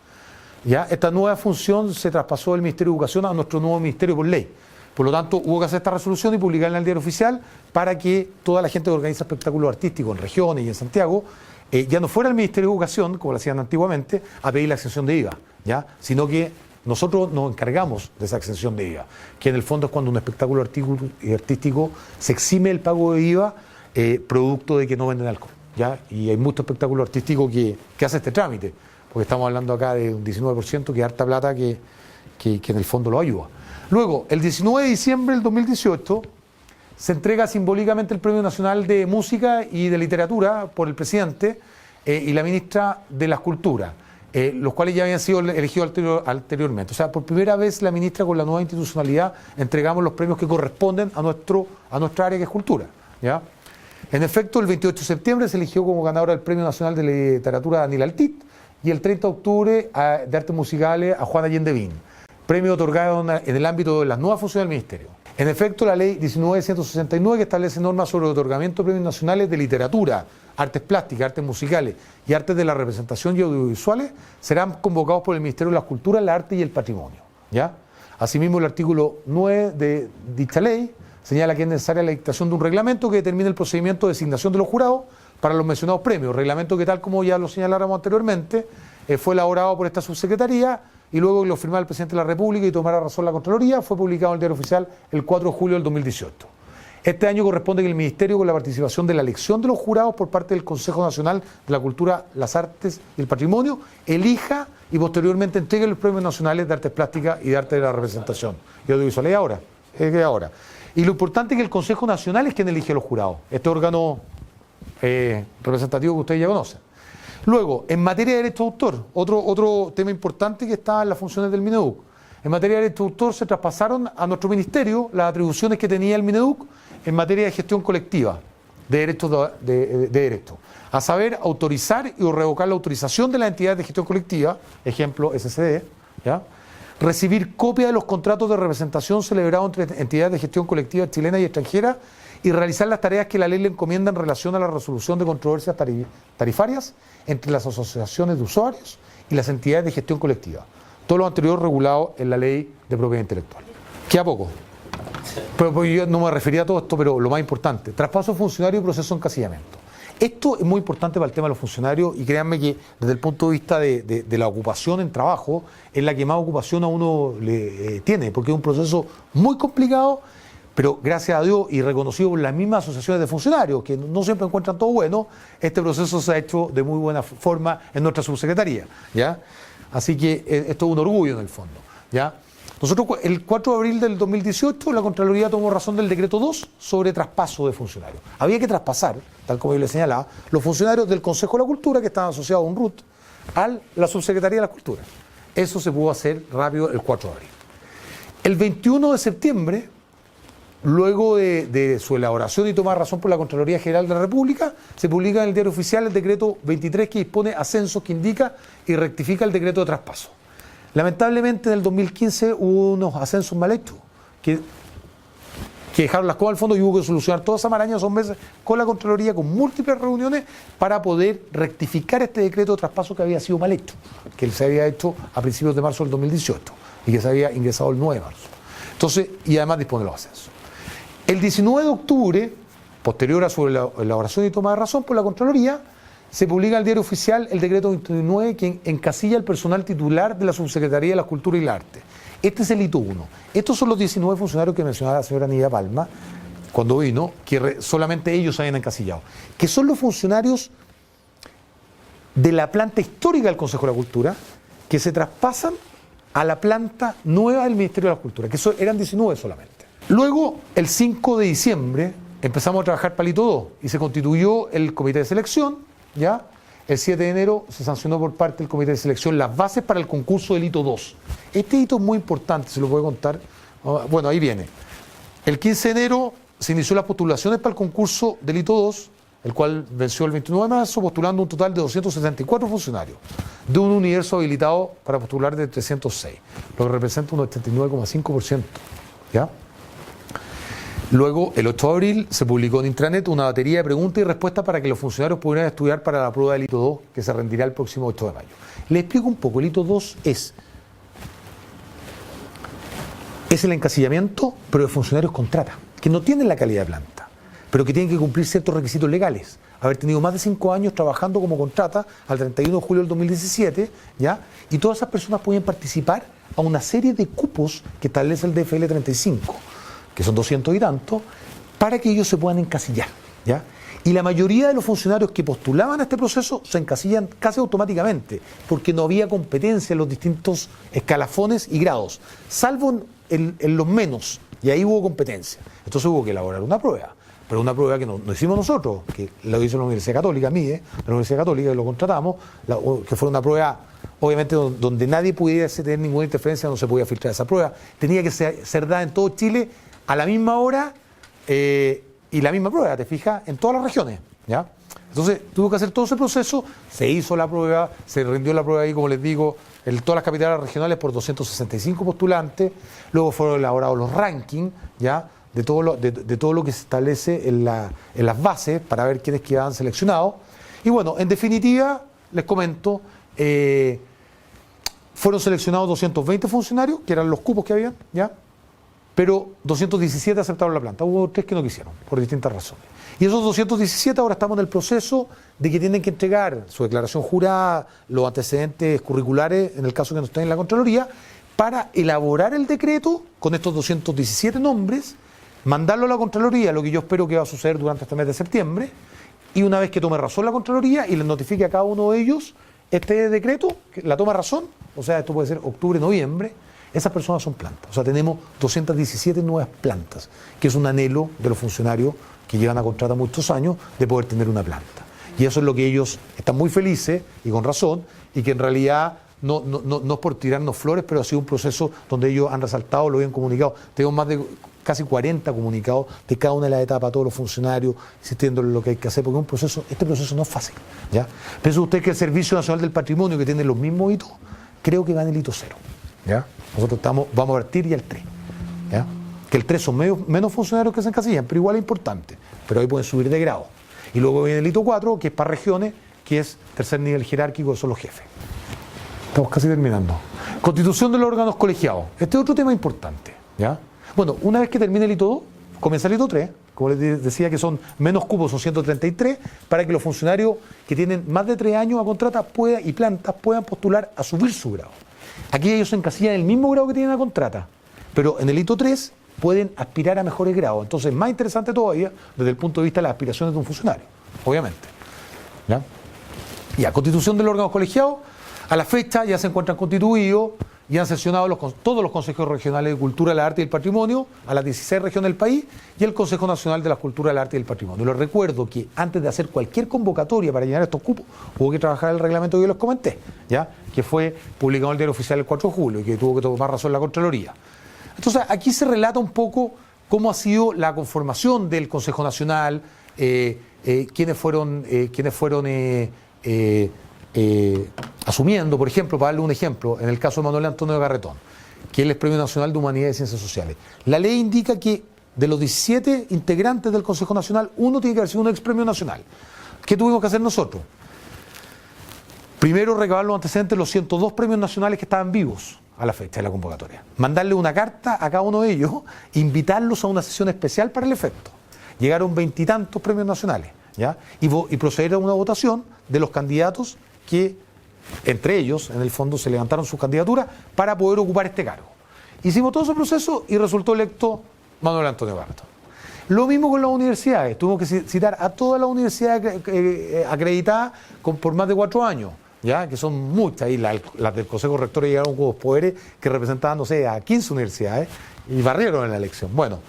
¿Ya? Esta nueva función se traspasó del Ministerio de Educación a nuestro nuevo ministerio por ley. Por lo tanto, hubo que hacer esta resolución y publicarla en el Diario Oficial para que toda la gente que organiza espectáculos artísticos en regiones y en Santiago ya no fuera el Ministerio de Educación, como lo hacían antiguamente, a pedir la exención de IVA, ¿ya? Sino que nosotros nos encargamos de esa exención de IVA, que en el fondo es cuando un espectáculo artístico se exime el pago de IVA producto de que no venden alcohol, ¿ya? Y hay muchos espectáculos artísticos que hacen este trámite, porque estamos hablando acá de un 19%, que es harta plata que en el fondo lo ayuda. Luego, el 19 de diciembre del 2018, se entrega simbólicamente el Premio Nacional de Música y de Literatura por el presidente y la ministra de las Culturas, los cuales ya habían sido elegidos anteriormente. O sea, por primera vez la ministra, con la nueva institucionalidad, entregamos los premios que corresponden a nuestra área, que es cultura, ¿ya? En efecto, el 28 de septiembre se eligió como ganadora del Premio Nacional de Literatura a Daniela Altit y el 30 de octubre de Artes Musicales a Juana Yendevín, premio otorgado en el ámbito de las nuevas funciones del Ministerio. En efecto, la ley 19.169, que establece normas sobre el otorgamiento de premios nacionales de literatura, artes plásticas, artes musicales y artes de la representación y audiovisuales, serán convocados por el Ministerio de las Culturas, la Arte y el Patrimonio, ¿ya? Asimismo, el artículo 9 de dicha ley señala que es necesaria la dictación de un reglamento que determine el procedimiento de designación de los jurados para los mencionados premios, reglamento que, tal como ya lo señaláramos anteriormente, fue elaborado por esta subsecretaría y luego que lo firmara el presidente de la República y tomara razón la Contraloría, fue publicado en el Diario Oficial el 4 de julio del 2018. Este año corresponde que el Ministerio, con la participación de la elección de los jurados por parte del Consejo Nacional de la Cultura, las Artes y el Patrimonio, elija y posteriormente entregue los premios nacionales de artes plásticas y de arte de la representación y audiovisual. Ahora. Y lo importante es que el Consejo Nacional es quien elige a los jurados, este órgano representativo que ustedes ya conocen. Luego, en materia de derecho de autor, otro tema importante que está en las funciones del Mineduc. En materia de derecho de autor se traspasaron a nuestro ministerio las atribuciones que tenía el Mineduc en materia de gestión colectiva de derechos, a saber, autorizar y revocar la autorización de las entidades de gestión colectiva, ejemplo SCD, ¿ya? Recibir copia de los contratos de representación celebrados entre entidades de gestión colectiva chilenas y extranjeras y realizar las tareas que la ley le encomienda en relación a la resolución de controversias tarifarias entre las asociaciones de usuarios y las entidades de gestión colectiva. Todo lo anterior regulado en la ley de propiedad intelectual. Queda poco. Pero yo no me refería a todo esto, pero lo más importante, traspaso de funcionario y proceso de encasillamiento. Esto es muy importante para el tema de los funcionarios y créanme que desde el punto de vista de la ocupación en trabajo es la que más ocupación a uno le tiene, porque es un proceso muy complicado, pero gracias a Dios y reconocido por las mismas asociaciones de funcionarios, que no siempre encuentran todo bueno, este proceso se ha hecho de muy buena forma en nuestra subsecretaría, ¿ya? Así que esto es un orgullo en el fondo, ¿ya? Nosotros, el 4 de abril del 2018, la Contraloría tomó razón del decreto 2 sobre traspaso de funcionarios. Había que traspasar, tal como yo le señalaba, los funcionarios del Consejo de la Cultura, que estaban asociados a un RUT, a la Subsecretaría de la Cultura. Eso se pudo hacer rápido el 4 de abril. El 21 de septiembre, luego de su elaboración y tomar razón por la Contraloría General de la República, se publica en el Diario Oficial el decreto 23 que dispone ascensos que indica y rectifica el decreto de traspaso. Lamentablemente en el 2015 hubo unos ascensos mal hechos que dejaron las cosas al fondo y hubo que solucionar toda esa maraña, son meses con la Contraloría, con múltiples reuniones para poder rectificar este decreto de traspaso que había sido mal hecho, que se había hecho a principios de marzo del 2018 y que se había ingresado el 9 de marzo. Entonces, y además dispone de los ascensos. El 19 de octubre, posterior a su elaboración y toma de razón por la Contraloría, se publica en el Diario Oficial el decreto 29 que encasilla el personal titular de la Subsecretaría de la Cultura y el Arte. Este es el hito 1. Estos son los 19 funcionarios que mencionaba la señora Nidia Palma cuando vino, que solamente ellos habían encasillado, que son los funcionarios de la planta histórica del Consejo de la Cultura que se traspasan a la planta nueva del Ministerio de la Cultura, que eran 19 solamente. Luego, el 5 de diciembre, empezamos a trabajar palito 2 y se constituyó el comité de selección. ¿Ya? El 7 de enero se sancionó por parte del comité de selección las bases para el concurso del hito 2. Este hito es muy importante, se lo puedo contar. Bueno, ahí viene. El 15 de enero se inició las postulaciones para el concurso del hito 2, el cual venció el 29 de marzo postulando un total de 274 funcionarios, de un universo habilitado para postular de 306, lo que representa un 89,5%. ¿Ya? Luego, el 8 de abril, se publicó en Intranet una batería de preguntas y respuestas para que los funcionarios pudieran estudiar para la prueba del hito 2, que se rendirá el próximo 8 de mayo. Les explico un poco. El hito 2 es el encasillamiento, pero de funcionarios contrata, que no tienen la calidad de planta, pero que tienen que cumplir ciertos requisitos legales. Haber tenido más de 5 años trabajando como contrata al 31 de julio del 2017, ¿ya? Y todas esas personas pueden participar a una serie de cupos que establece el DFL 35, que son 200 y tantos, para que ellos se puedan encasillar, ¿ya? Y la mayoría de los funcionarios que postulaban a este proceso se encasillan casi automáticamente, porque no había competencia en los distintos escalafones y grados, salvo en los menos, y ahí hubo competencia. Entonces hubo que elaborar una prueba, pero una prueba que no hicimos nosotros, que lo hizo la Universidad Católica, la Universidad Católica, que lo contratamos, que fue una prueba, obviamente, donde nadie pudiese tener ninguna interferencia, no se podía filtrar esa prueba, tenía que ser dada en todo Chile a la misma hora y la misma prueba, ¿te fijas? En todas las regiones, ¿ya? Entonces tuvo que hacer todo ese proceso, se hizo la prueba, se rindió la prueba ahí, como les digo, en todas las capitales regionales por 265 postulantes, luego fueron elaborados los rankings, ¿ya? De todo lo que se establece en las bases para ver quiénes quedaban seleccionados. Y bueno, en definitiva, les comento, fueron seleccionados 220 funcionarios, que eran los cupos que habían, ¿ya? Pero 217 aceptaron la planta. Hubo 3 que no quisieron, por distintas razones. Y esos 217 ahora estamos en el proceso de que tienen que entregar su declaración jurada, los antecedentes curriculares, en el caso que no estén en la Contraloría, para elaborar el decreto con estos 217 nombres, mandarlo a la Contraloría, lo que yo espero que va a suceder durante este mes de septiembre, y una vez que tome razón la Contraloría y les notifique a cada uno de ellos este decreto, la toma razón, o sea, esto puede ser octubre, noviembre, esas personas son plantas. O sea, tenemos 217 nuevas plantas, que es un anhelo de los funcionarios que llevan a contrata muchos años de poder tener una planta. Y eso es lo que ellos están muy felices, y con razón, y que en realidad no es por tirarnos flores, pero ha sido un proceso donde ellos han resaltado, lo habían comunicado. Tenemos más de casi 40 comunicados de cada una de las etapas a todos los funcionarios, insistiéndole lo que hay que hacer, porque este proceso no es fácil, ¿ya? Piensa usted que el Servicio Nacional del Patrimonio, que tiene los mismos hitos, creo que va en el hito 0, ¿ya? Nosotros vamos a partir ya el 3, ¿ya? Que el 3 son menos funcionarios que se encasillan, pero igual es importante, pero ahí pueden subir de grado. Y luego viene el hito 4, que es para regiones, que es tercer nivel jerárquico, que son los jefes. Estamos casi terminando. Constitución de los órganos colegiados. Este es otro tema importante, ¿ya? Bueno, una vez que termine el hito 2, comienza el hito 3, como les decía que son menos cupos, son 133, para que los funcionarios que tienen más de 3 años a contrata y plantas puedan postular a subir su grado. Aquí ellos se encasillan en el mismo grado que tienen a contrata, pero en el hito 3 pueden aspirar a mejores grados. Entonces, más interesante todavía desde el punto de vista de las aspiraciones de un funcionario, obviamente. ¿Ya? Y a constitución del órgano colegiado, a la fecha ya se encuentran constituidos y han sesionado todos los consejos regionales de cultura, el arte y el patrimonio a las 16 regiones del país y el Consejo Nacional de la Cultura, el Arte y el Patrimonio. Les recuerdo que antes de hacer cualquier convocatoria para llenar estos cupos, hubo que trabajar el reglamento que yo les comenté, ¿ya? Que fue publicado en el Diario Oficial el 4 de julio y que tuvo que tomar razón la Contraloría. Entonces, aquí se relata un poco cómo ha sido la conformación del Consejo Nacional, quiénes fueron asumiendo, por ejemplo, para darle un ejemplo, en el caso de Manuel Antonio Garretón, que él es Premio Nacional de Humanidades y Ciencias Sociales. La ley indica que de los 17 integrantes del Consejo Nacional, uno tiene que haber sido un ex Premio Nacional. ¿Qué tuvimos que hacer nosotros? Primero, recabar los antecedentes de los 102 premios nacionales que estaban vivos a la fecha de la convocatoria. Mandarle una carta a cada uno de ellos, invitarlos a una sesión especial para el efecto. Llegaron 20 y tantos premios nacionales, ¿ya? Y proceder a una votación de los candidatos que, entre ellos, en el fondo, se levantaron sus candidaturas para poder ocupar este cargo. Hicimos todo ese proceso y resultó electo Manuel Antonio Garretón. Lo mismo con las universidades. Tuvimos que citar a todas las universidades acreditadas por más de 4 años, ¿ya? Que son muchas, y las del Consejo Rector llegaron con los poderes que representaban, no sé, a 15 universidades y barrieron en la elección. Bueno,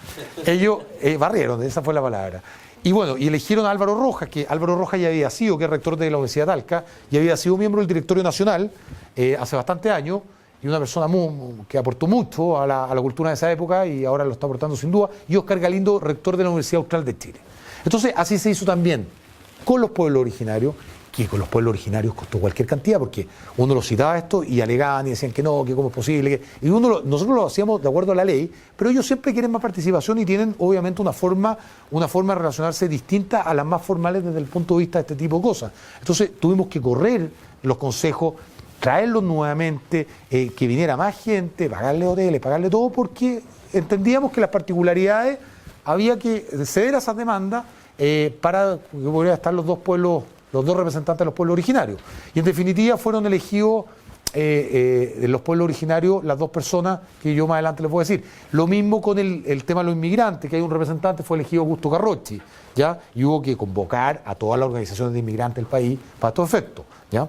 ellos barrieron, esa fue la palabra. Y bueno, y eligieron a Álvaro Rojas, que Álvaro Rojas ya había sido, que es rector de la Universidad de Talca, y había sido miembro del Directorio Nacional hace bastante años, y una persona que aportó mucho a la cultura de esa época y ahora lo está aportando sin duda, y Óscar Galindo, rector de la Universidad Austral de Chile. Entonces, así se hizo también con los pueblos originarios, que con los pueblos originarios costó cualquier cantidad, porque uno lo citaba esto y alegaban y decían que no, que cómo es posible, y nosotros lo hacíamos de acuerdo a la ley, pero ellos siempre quieren más participación y tienen obviamente una forma de relacionarse distinta a las más formales desde el punto de vista de este tipo de cosas. Entonces tuvimos que correr los consejos, traerlos nuevamente, que viniera más gente, pagarle hoteles, pagarle todo, porque entendíamos que las particularidades había que ceder a esas demandas para que pudieran estar los dos representantes de los pueblos originarios. Y en definitiva fueron elegidos de los pueblos originarios las dos personas que yo más adelante les voy a decir. Lo mismo con el tema de los inmigrantes, que hay un representante, fue elegido Augusto Carrocci, ¿ya? Y hubo que convocar a todas las organizaciones de inmigrantes del país para estos efectos, ¿ya?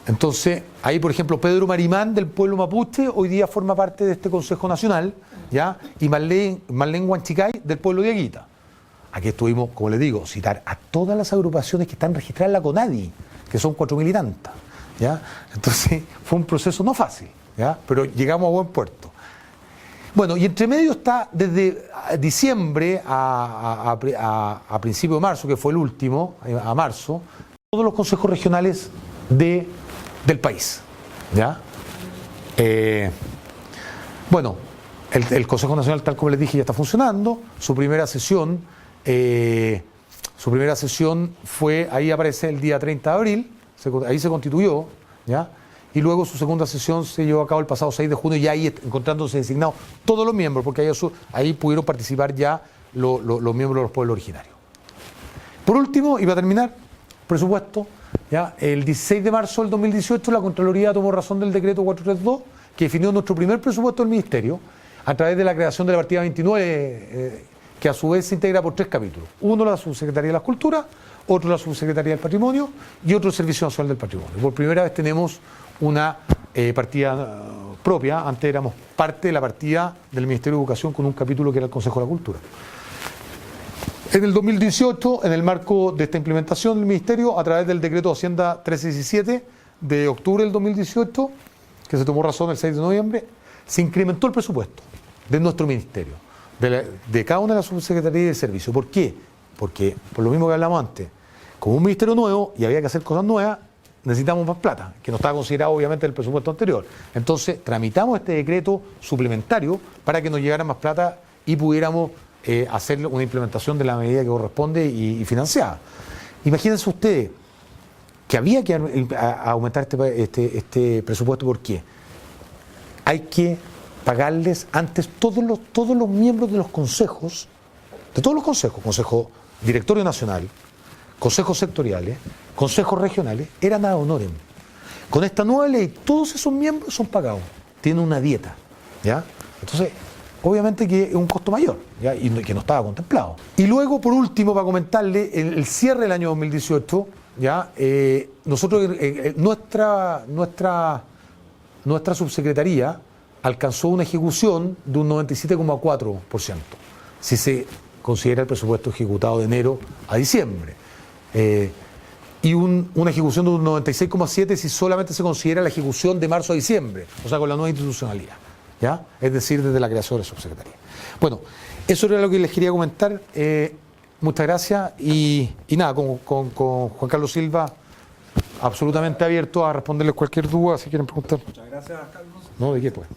Entonces, ahí por ejemplo Pedro Marimán del pueblo mapuche hoy día forma parte de este Consejo Nacional, ¿ya? Y Marlene Huanchicay del pueblo de Aguita. Aquí estuvimos, como les digo, citar a todas las agrupaciones que están registradas en la CONADI, que son 4.000 y tantas, ¿ya? Entonces fue un proceso no fácil, ¿ya? Pero llegamos a buen puerto. Bueno, y entre medio está desde diciembre a principio de marzo, que fue el último, a marzo, todos los consejos regionales del país, ¿ya? Bueno, el Consejo Nacional, tal como les dije, ya está funcionando. Su primera sesión fue, ahí aparece el día 30 de abril, ahí se constituyó, ¿ya? Y luego su segunda sesión se llevó a cabo el pasado 6 de junio, y ahí encontrándose designados todos los miembros, porque ahí pudieron participar ya los miembros de los pueblos originarios. Por último, y para terminar, presupuesto, ¿ya? El 16 de marzo del 2018 la Contraloría tomó razón del decreto 432, que definió nuestro primer presupuesto del Ministerio, a través de la creación de la partida 29, que a su vez se integra por 3 capítulos. Uno la Subsecretaría de las Culturas, otro la Subsecretaría del Patrimonio y otro el Servicio Nacional del Patrimonio. Por primera vez tenemos una partida propia. Antes éramos parte de la partida del Ministerio de Educación con un capítulo que era el Consejo de la Cultura. En el 2018, en el marco de esta implementación del Ministerio, a través del decreto de Hacienda 1317 de octubre del 2018, que se tomó razón el 6 de noviembre, se incrementó el presupuesto de nuestro Ministerio, de cada una de las subsecretarías de servicio. ¿Por qué? Porque, por lo mismo que hablamos antes, como un ministerio nuevo y había que hacer cosas nuevas, necesitamos más plata, que no estaba considerado obviamente en el presupuesto anterior. Entonces, tramitamos este decreto suplementario para que nos llegara más plata y pudiéramos hacer una implementación de la medida que corresponde y financiada. Imagínense ustedes que había que aumentar este presupuesto. ¿Por qué? Hay que pagarles antes todos los miembros de los consejos, de todos los consejos, Consejo Directorio Nacional, consejos sectoriales, consejos regionales, eran ad honorem. Con esta nueva ley, todos esos miembros son pagados, tienen una dieta, ¿ya? Entonces, obviamente que es un costo mayor, ¿ya? Y que no estaba contemplado. Y luego, por último, para comentarle, el cierre del año 2018, ¿ya? Nosotros, nuestra subsecretaría alcanzó una ejecución de un 97,4%, si se considera el presupuesto ejecutado de enero a diciembre. Y una ejecución de un 96,7% si solamente se considera la ejecución de marzo a diciembre, o sea, con la nueva institucionalidad, ¿ya? Es decir, desde la creación de la subsecretaría. Bueno, eso era lo que les quería comentar. Muchas gracias y nada, con Juan Carlos Silva, absolutamente abierto a responderles cualquier duda si quieren preguntar. Muchas gracias, Carlos. No, ¿de qué pues?